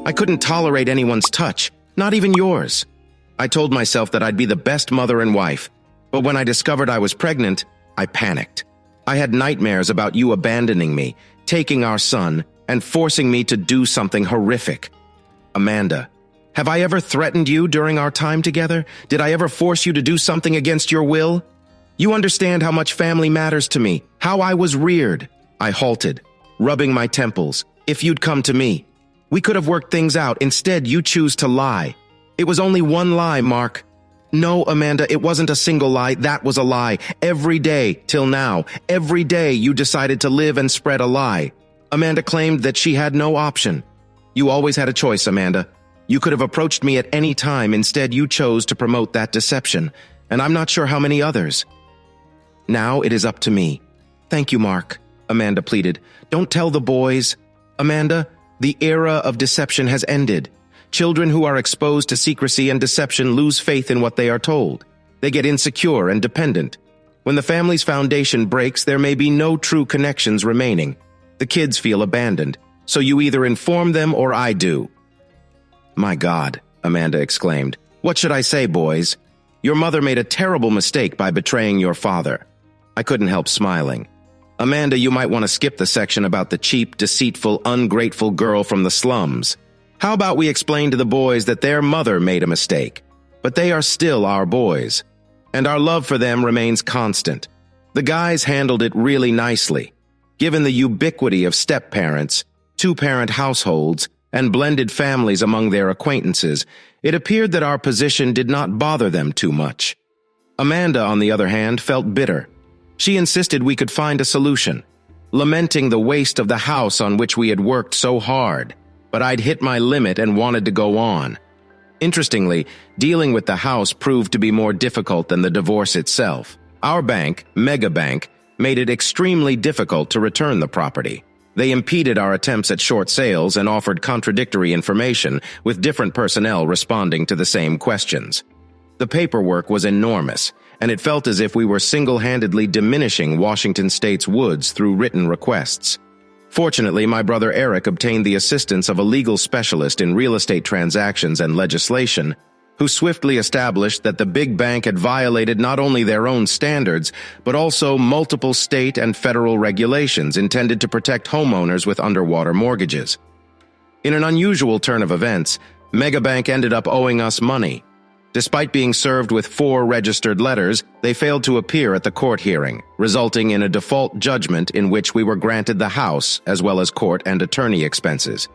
I couldn't tolerate anyone's touch, not even yours. I told myself that I'd be the best mother and wife, but when I discovered I was pregnant, I panicked. I had nightmares about you abandoning me, taking our son, and forcing me to do something horrific. Amanda, have I ever threatened you during our time together? Did I ever force you to do something against your will? You understand how much family matters to me, how I was reared." I halted, rubbing my temples. "If you'd come to me, we could have worked things out. Instead, you choose to lie. It was only one lie, Mark." "No, Amanda, it wasn't a single lie. That was a lie. Every day, till now, every day you decided to live and spread a lie." Amanda claimed that she had no option. "You always had a choice, Amanda. You could have approached me at any time. Instead, you chose to promote that deception, and I'm not sure how many others. Now it is up to me." "Thank you, Mark," Amanda pleaded. "Don't tell the boys. Amanda, the era of deception has ended. Children who are exposed to secrecy and deception lose faith in what they are told. They get insecure and dependent. When the family's foundation breaks, there may be no true connections remaining. The kids feel abandoned, so you either inform them or I do." "My God," Amanda exclaimed. "What should I say, boys? Your mother made a terrible mistake by betraying your father." I couldn't help smiling. "Amanda, you might want to skip the section about the cheap, deceitful, ungrateful girl from the slums. How about we explain to the boys that their mother made a mistake, but they are still our boys, and our love for them remains constant. The guys handled it really nicely. Given the ubiquity of step-parents, two-parent households, and blended families among their acquaintances, it appeared that our position did not bother them too much. Amanda, on the other hand, felt bitter. She insisted we could find a solution, lamenting the waste of the house on which we had worked so hard, but I'd hit my limit and wanted to go on. Interestingly, dealing with the house proved to be more difficult than the divorce itself. Our bank, Mega Bank, made it extremely difficult to return the property. They impeded our attempts at short sales and offered contradictory information, with different personnel responding to the same questions. The paperwork was enormous, and it felt as if we were single-handedly diminishing Washington State's woods through written requests. Fortunately, my brother Eric obtained the assistance of a legal specialist in real estate transactions and legislation, who swiftly established that the big bank had violated not only their own standards, but also multiple state and federal regulations intended to protect homeowners with underwater mortgages. In an unusual turn of events, Megabank ended up owing us money. Despite being served with 4 registered letters, they failed to appear at the court hearing, resulting in a default judgment in which we were granted the house as well as court and attorney expenses.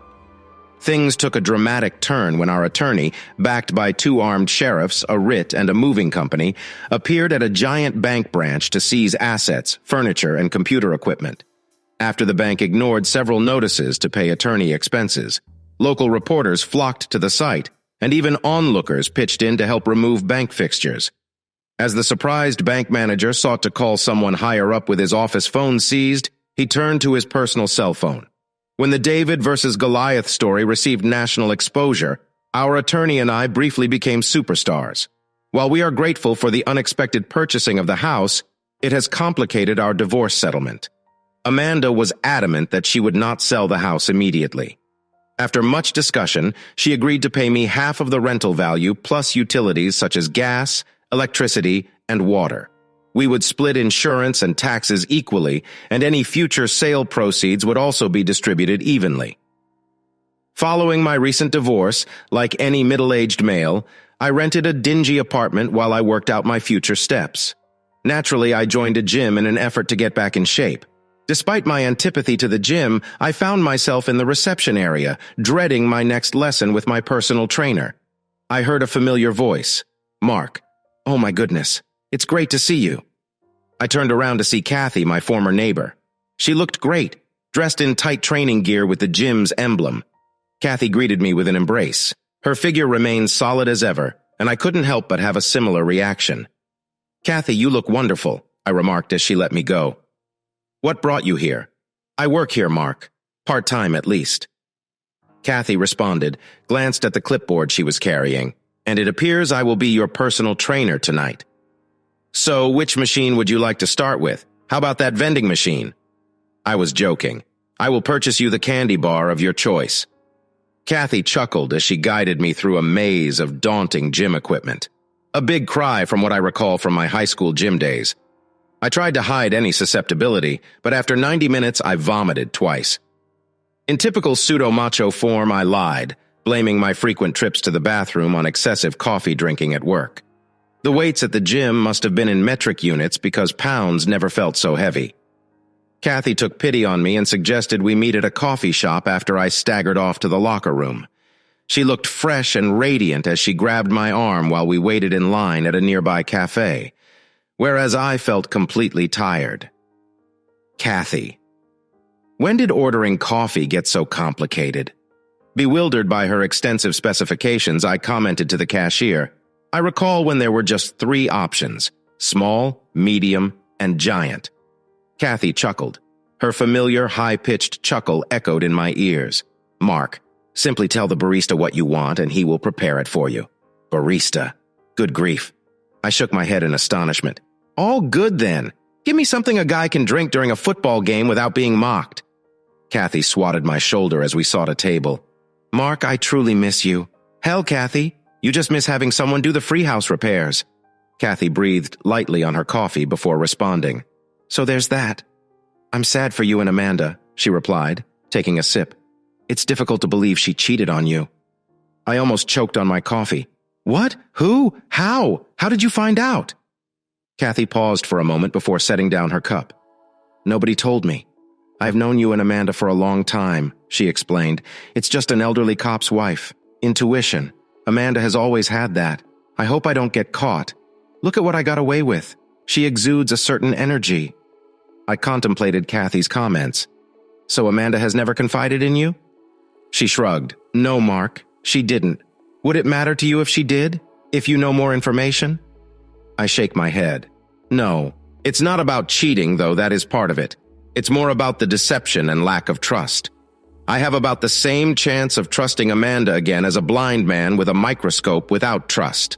Things took a dramatic turn when our attorney, backed by 2 armed sheriffs, a writ, and a moving company, appeared at a giant bank branch to seize assets, furniture, and computer equipment. After the bank ignored several notices to pay attorney expenses, local reporters flocked to the site, and even onlookers pitched in to help remove bank fixtures. As the surprised bank manager sought to call someone higher up with his office phone seized, he turned to his personal cell phone. When the David versus Goliath story received national exposure, our attorney and I briefly became superstars. While we are grateful for the unexpected purchasing of the house, it has complicated our divorce settlement. Amanda was adamant that she would not sell the house immediately. After much discussion, she agreed to pay me half of the rental value plus utilities such as gas, electricity, and water. We would split insurance and taxes equally, and any future sale proceeds would also be distributed evenly. Following my recent divorce, like any middle-aged male, I rented a dingy apartment while I worked out my future steps. Naturally, I joined a gym in an effort to get back in shape. Despite my antipathy to the gym, I found myself in the reception area, dreading my next lesson with my personal trainer. I heard a familiar voice. "Mark. Oh my goodness. It's great to see you." I turned around to see Cathys, my former neighbor. She looked great, dressed in tight training gear with the gym's emblem. Cathys greeted me with an embrace. Her figure remained solid as ever, and I couldn't help but have a similar reaction. "Cathys, you look wonderful," I remarked as she let me go. "What brought you here?" "I work here, Mark. Part-time at least." Cathys responded, glanced at the clipboard she was carrying. "And it appears I will be your personal trainer tonight." "So, which machine would you like to start with? How about that vending machine?" I was joking. "I will purchase you the candy bar of your choice." Cathys chuckled as she guided me through a maze of daunting gym equipment. A big cry from what I recall from my high school gym days. I tried to hide any susceptibility, but after 90 minutes I vomited twice. In typical pseudo-macho form, I lied, blaming my frequent trips to the bathroom on excessive coffee drinking at work. The weights at the gym must have been in metric units because pounds never felt so heavy. Cathys took pity on me and suggested we meet at a coffee shop after I staggered off to the locker room. She looked fresh and radiant as she grabbed my arm while we waited in line at a nearby cafe, whereas I felt completely tired. Cathys. When did ordering coffee get so complicated? Bewildered by her extensive specifications, I commented to the cashier, "I recall when there were just 3 options, small, medium, and giant." Cathys chuckled. Her familiar, high-pitched chuckle echoed in my ears. "Mark, simply tell the barista what you want and he will prepare it for you." Barista. Good grief. I shook my head in astonishment. "All good then. Give me something a guy can drink during a football game without being mocked." Cathys swatted my shoulder as we sought a table. "Mark, I truly miss you." "Hell, Cathys, you just miss having someone do the free house repairs." Cathys breathed lightly on her coffee before responding. "So there's that." "I'm sad for you and Amanda," she replied, taking a sip. "It's difficult to believe she cheated on you." I almost choked on my coffee. "What? Who? How? How did you find out?" Cathys paused for a moment before setting down her cup. "Nobody told me. I've known you and Amanda for a long time," she explained. "It's just an elderly cop's wife. Intuition. Amanda has always had that. I hope I don't get caught. Look at what I got away with. She exudes a certain energy." I contemplated Cathys' comments. "So Amanda has never confided in you?" She shrugged. "No, Mark, she didn't. Would it matter to you if she did? If you know more information?" I shake my head. "No. It's not about cheating, though that is part of it. It's more about the deception and lack of trust. I have about the same chance of trusting Amanda again as a blind man with a microscope without trust."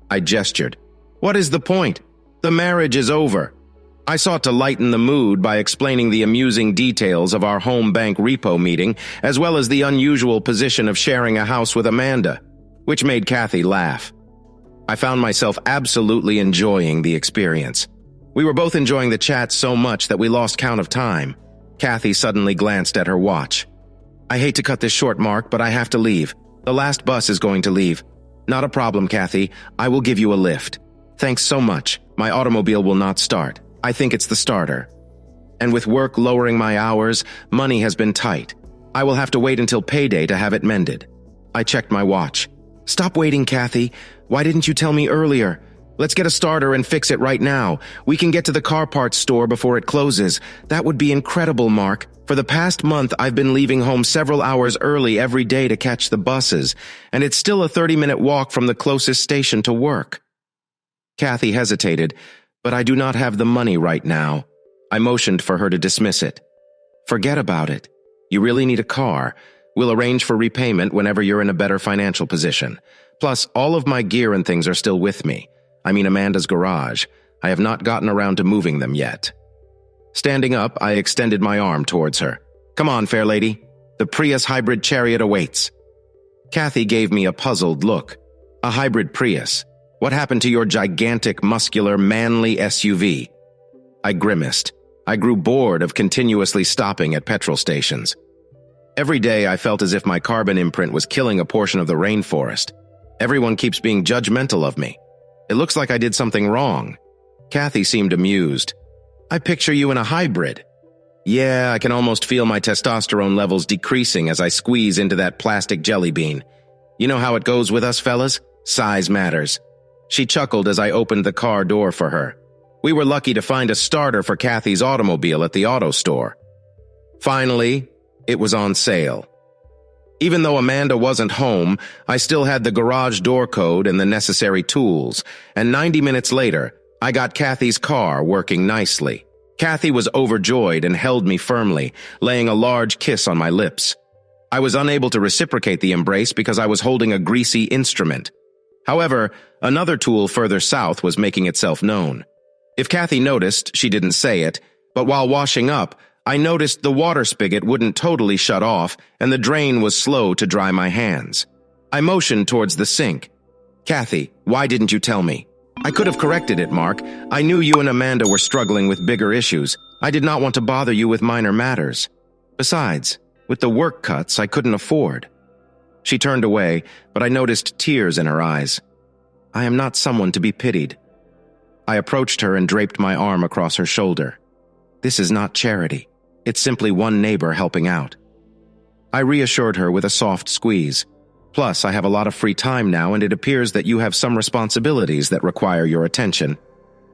I gestured. "What is the point? The marriage is over." I sought to lighten the mood by explaining the amusing details of our home bank repo meeting, as well as the unusual position of sharing a house with Amanda, which made Cathys laugh. I found myself absolutely enjoying the experience. We were both enjoying the chat so much that we lost count of time. Cathys suddenly glanced at her watch. "I hate to cut this short, Mark, but I have to leave. The last bus is going to leave." "Not a problem, Cathys. I will give you a lift." "Thanks so much. My automobile will not start. I think it's the starter. And with work lowering my hours, money has been tight. I will have to wait until payday to have it mended." I checked my watch. "Stop waiting, Cathys. Why didn't you tell me earlier? Let's get a starter and fix it right now. We can get to the car parts store before it closes. That would be incredible, Mark. For the past month, I've been leaving home several hours early every day to catch the buses, and it's still a 30-minute walk from the closest station to work." Cathys hesitated, "But I do not have the money right now." I motioned for her to dismiss it. "Forget about it. You really need a car. We'll arrange for repayment whenever you're in a better financial position. Plus, all of my gear and things are still with me. I mean Amanda's garage. I have not gotten around to moving them yet." Standing up, I extended my arm towards her. "Come on, fair lady." The Prius hybrid chariot awaits." Cathie gave me a puzzled look. "A hybrid Prius? What happened to your gigantic, muscular, manly SUV?" I grimaced. I grew bored of continuously stopping at petrol stations. Every day I felt as if my carbon imprint was killing a portion of the rainforest. Everyone keeps being judgmental of me. It looks like I did something wrong. Cathie seemed amused. "I picture you in a hybrid." "Yeah, I can almost feel my testosterone levels decreasing as I squeeze into that plastic jelly bean. You know how it goes with us fellas? Size matters." She chuckled as I opened the car door for her. We were lucky to find a starter for Cathie's automobile at the auto store. Finally, it was on sale. Even though Amanda wasn't home, I still had the garage door code and the necessary tools, and 90 minutes later, I got Cathie's car working nicely. Cathie was overjoyed and held me firmly, laying a large kiss on my lips. I was unable to reciprocate the embrace because I was holding a greasy instrument. However, another tool further south was making itself known. If Cathie noticed, she didn't say it, but while washing up, I noticed the water spigot wouldn't totally shut off and the drain was slow to dry my hands. I motioned towards the sink. "Cathie, why didn't you tell me?" "I could have corrected it, Mark. I knew you and Amanda were struggling with bigger issues. I did not want to bother you with minor matters. Besides, with the work cuts, I couldn't afford." She turned away, but I noticed tears in her eyes. I am not someone to be pitied. I approached her and draped my arm across her shoulder. "This is not charity. It's simply one neighbor helping out." I reassured her with a soft squeeze. "Plus, I have a lot of free time now, and it appears that you have some responsibilities that require your attention.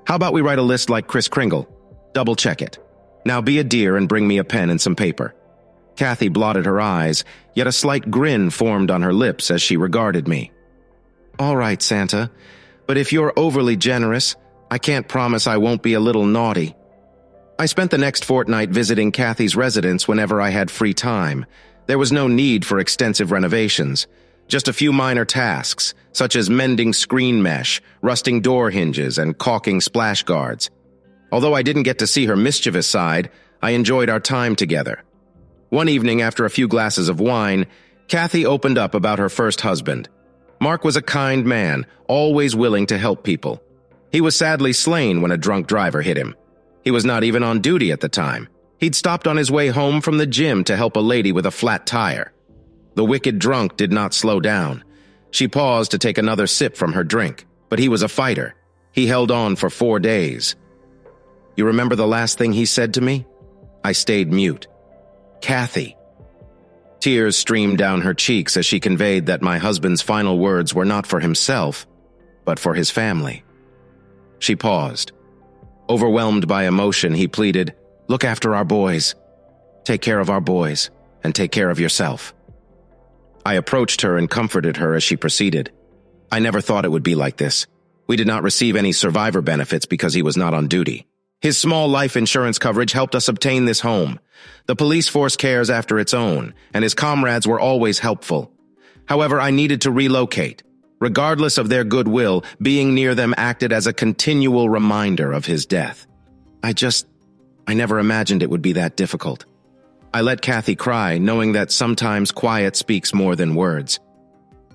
How about we write a list like Kris Kringle? Double-check it. Now be a dear and bring me a pen and some paper." Cathie blotted her eyes, yet a slight grin formed on her lips as she regarded me. "All right, Santa, but if you're overly generous, I can't promise I won't be a little naughty." I spent the next fortnight visiting Cathie's residence whenever I had free time. There was no need for extensive renovations. Just a few minor tasks, such as mending screen mesh, rusting door hinges, and caulking splash guards. Although I didn't get to see her mischievous side, I enjoyed our time together. One evening, after a few glasses of wine, Cathie opened up about her first husband. Mark was a kind man, always willing to help people. He was sadly slain when a drunk driver hit him. He was not even on duty at the time. He'd stopped on his way home from the gym to help a lady with a flat tire. The wicked drunk did not slow down. She paused to take another sip from her drink, but he was a fighter. He held on for 4 days. "You remember the last thing he said to me?" I stayed mute. "Cathie." Tears streamed down her cheeks as she conveyed that my husband's final words were not for himself, but for his family. She paused. Overwhelmed by emotion, he pleaded, "Look after our boys. Take care of our boys, and take care of yourself." I approached her and comforted her as she proceeded. "I never thought it would be like this. We did not receive any survivor benefits because he was not on duty. His small life insurance coverage helped us obtain this home. The police force cares after its own, and his comrades were always helpful. However, I needed to relocate. Regardless of their goodwill, being near them acted as a continual reminder of his death. I never imagined it would be that difficult." I let Cathie cry, knowing that sometimes quiet speaks more than words.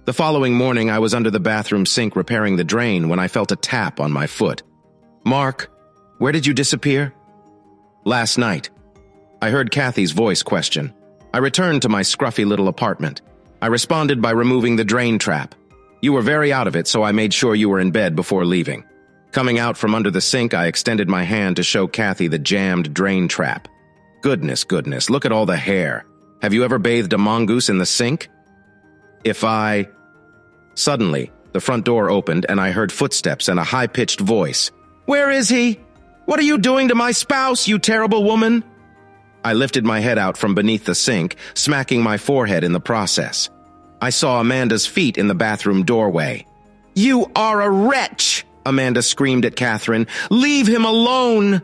The following morning, I was under the bathroom sink repairing the drain when I felt a tap on my foot. "Mark, where did you disappear?" "Last night." I heard Cathie's voice question. I returned to my scruffy little apartment. I responded by removing the drain trap. "You were very out of it, so I made sure you were in bed before leaving." Coming out from under the sink, I extended my hand to show Cathie the jammed drain trap. Goodness, look at all the hair. Have you ever bathed a mongoose in the sink?" Suddenly, the front door opened and I heard footsteps and a high-pitched voice. "Where is he? What are you doing to my spouse, you terrible woman?" I lifted my head out from beneath the sink, smacking my forehead in the process. I saw Amanda's feet in the bathroom doorway. "You are a wretch!" Amanda screamed at Catherine. "Leave him alone!"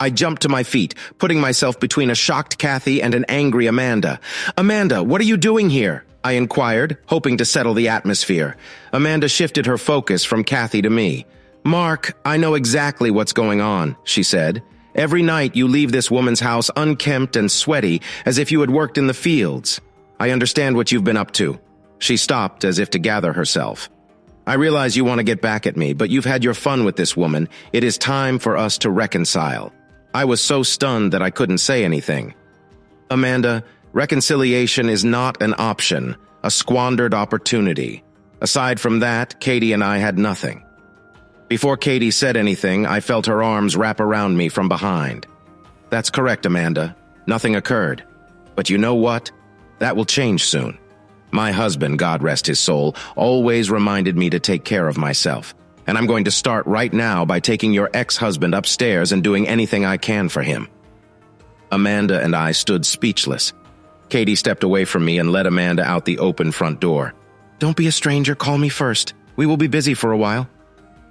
I jumped to my feet, putting myself between a shocked Cathie and an angry Amanda. "Amanda, what are you doing here?" I inquired, hoping to settle the atmosphere. Amanda shifted her focus from Cathie to me. "Mark, I know exactly what's going on," she said. Every night you leave this woman's house unkempt and sweaty, as if you had worked in the fields. I understand what you've been up to." She stopped as if to gather herself. "I realize you want to get back at me, but you've had your fun with this woman. It is time for us to reconcile." I was so stunned that I couldn't say anything. "Amanda, reconciliation is not an option, a squandered opportunity. Aside from that, Katie and I had nothing." Before Katie said anything, I felt her arms wrap around me from behind. "That's correct, Amanda. Nothing occurred. But you know what? That will change soon. My husband, God rest his soul, always reminded me to take care of myself. And I'm going to start right now by taking your ex-husband upstairs and doing anything I can for him." Amanda and I stood speechless. Katie stepped away from me and led Amanda out the open front door. "Don't be a stranger, call me first. We will be busy for a while."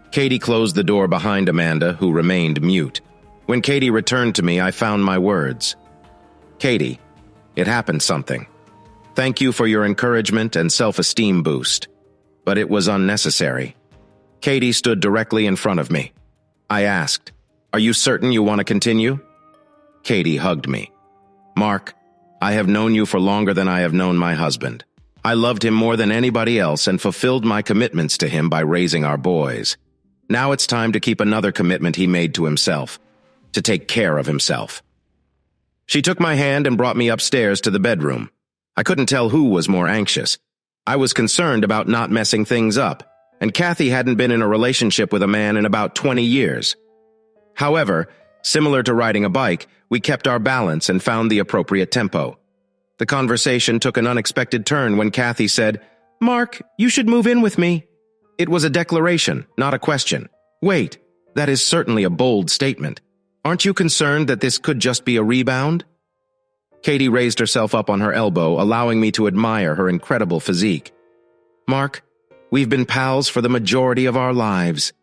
Katie closed the door behind Amanda, who remained mute. When Katie returned to me, I found my words. "Katie, it happened something. Thank you for your encouragement and self-esteem boost. But it was unnecessary." Katie stood directly in front of me. I asked, "Are you certain you want to continue?" Katie hugged me. "Mark, I have known you for longer than I have known my husband. I loved him more than anybody else and fulfilled my commitments to him by raising our boys. Now it's time to keep another commitment he made to himself, to take care of himself." She took my hand and brought me upstairs to the bedroom. I couldn't tell who was more anxious. I was concerned about not messing things up, and Cathys hadn't been in a relationship with a man in about 20 years. However, similar to riding a bike, we kept our balance and found the appropriate tempo. The conversation took an unexpected turn when Cathys said, "Mark, you should move in with me." It was a declaration, not a question. Wait, that is certainly a bold statement. Aren't you concerned that this could just be a rebound? Katie raised herself up on her elbow, allowing me to admire her incredible physique. "Mark, we've been pals for the majority of our lives."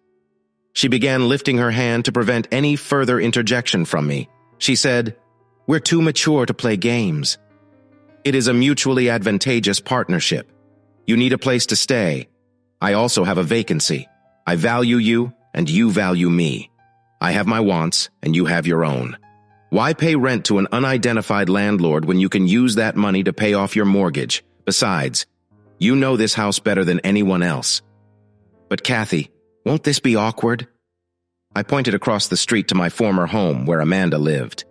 She began lifting her hand to prevent any further interjection from me. She said, "We're too mature to play games. It is a mutually advantageous partnership. You need a place to stay. I also have a vacancy. I value you, and you value me. I have my wants, and you have your own. Why pay rent to an unidentified landlord when you can use that money to pay off your mortgage? Besides, you know this house better than anyone else." "But Cathys, won't this be awkward?" I pointed across the street to my former home where Amanda lived.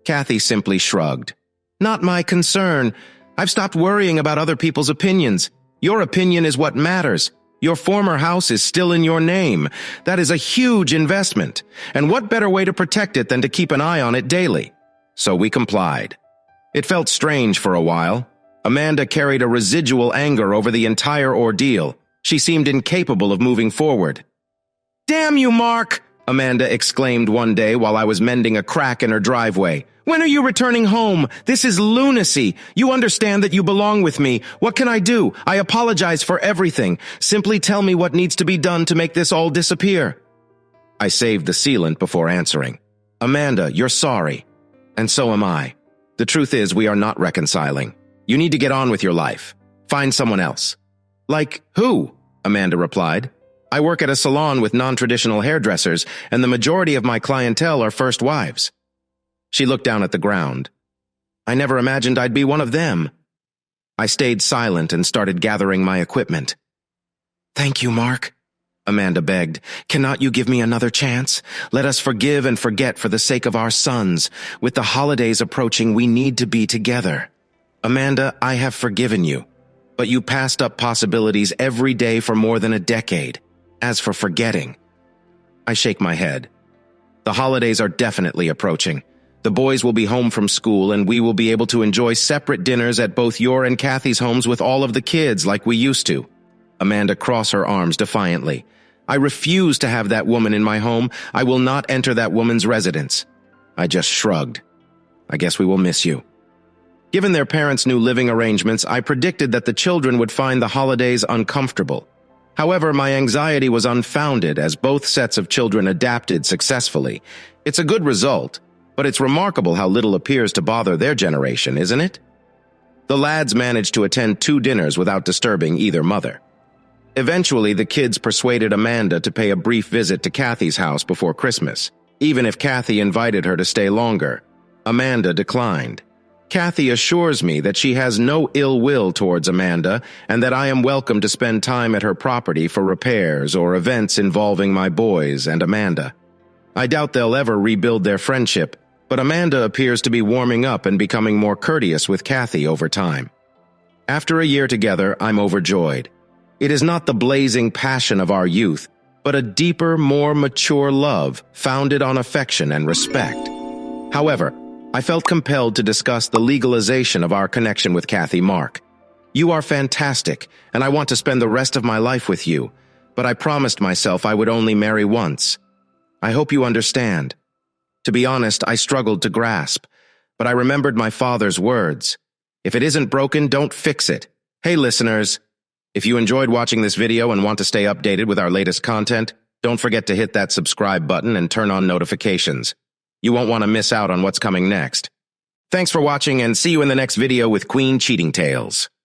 Cathys simply shrugged. "Not my concern. I've stopped worrying about other people's opinions. Your opinion is what matters. Your former house is still in your name. That is a huge investment. And what better way to protect it than to keep an eye on it daily?" So we complied. It felt strange for a while. Amanda carried a residual anger over the entire ordeal. She seemed incapable of moving forward. "Damn you, Mark!" Amanda exclaimed one day while I was mending a crack in her driveway. "When are you returning home? This is lunacy. You understand that you belong with me. What can I do? I apologize for everything. Simply tell me what needs to be done to make this all disappear." I saved the sealant before answering. "Amanda, you're sorry. And so am I. The truth is we are not reconciling. You need to get on with your life. Find someone else." "Like who?" Amanda replied. "I work at a salon with non-traditional hairdressers, and the majority of my clientele are first wives." She looked down at the ground. "I never imagined I'd be one of them." I stayed silent and started gathering my equipment. "Thank you, Mark," Amanda begged. "Cannot you give me another chance? Let us forgive and forget for the sake of our sons. With the holidays approaching, we need to be together." "Amanda, I have forgiven you, but you passed up possibilities every day for more than a decade. As for forgetting..." I shake my head. The holidays are definitely approaching. The boys will be home from school, and we will be able to enjoy separate dinners at both your and Cathys' homes with all of the kids like we used to. Amanda crossed her arms defiantly. "I refuse to have that woman in my home. I will not enter that woman's residence." I just shrugged. "I guess we will miss you." Given their parents' new living arrangements, I predicted that the children would find the holidays uncomfortable. However, my anxiety was unfounded as both sets of children adapted successfully. It's a good result, but it's remarkable how little appears to bother their generation, isn't it? The lads managed to attend 2 dinners without disturbing either mother. Eventually, the kids persuaded Amanda to pay a brief visit to Cathys' house before Christmas. even if Cathys invited her to stay longer. Amanda declined. Cathys assures me that she has no ill will towards Amanda and that I am welcome to spend time at her property for repairs or events involving my boys and Amanda. I doubt they'll ever rebuild their friendship, but Amanda appears to be warming up and becoming more courteous with Cathys over time. After a year together, I'm overjoyed. It is not the blazing passion of our youth, but a deeper, more mature love founded on affection and respect. However, I felt compelled to discuss the legalization of our connection with Cathys Mark. You are fantastic, and I want to spend the rest of my life with you, but I promised myself I would only marry once. I hope you understand. To be honest, I struggled to grasp, but I remembered my father's words. If it isn't broken, don't fix it. Hey listeners, if you enjoyed watching this video and want to stay updated with our latest content, don't forget to hit that subscribe button and turn on notifications. You won't want to miss out on what's coming next. Thanks for watching and see you in the next video with Queen Cheating Tales.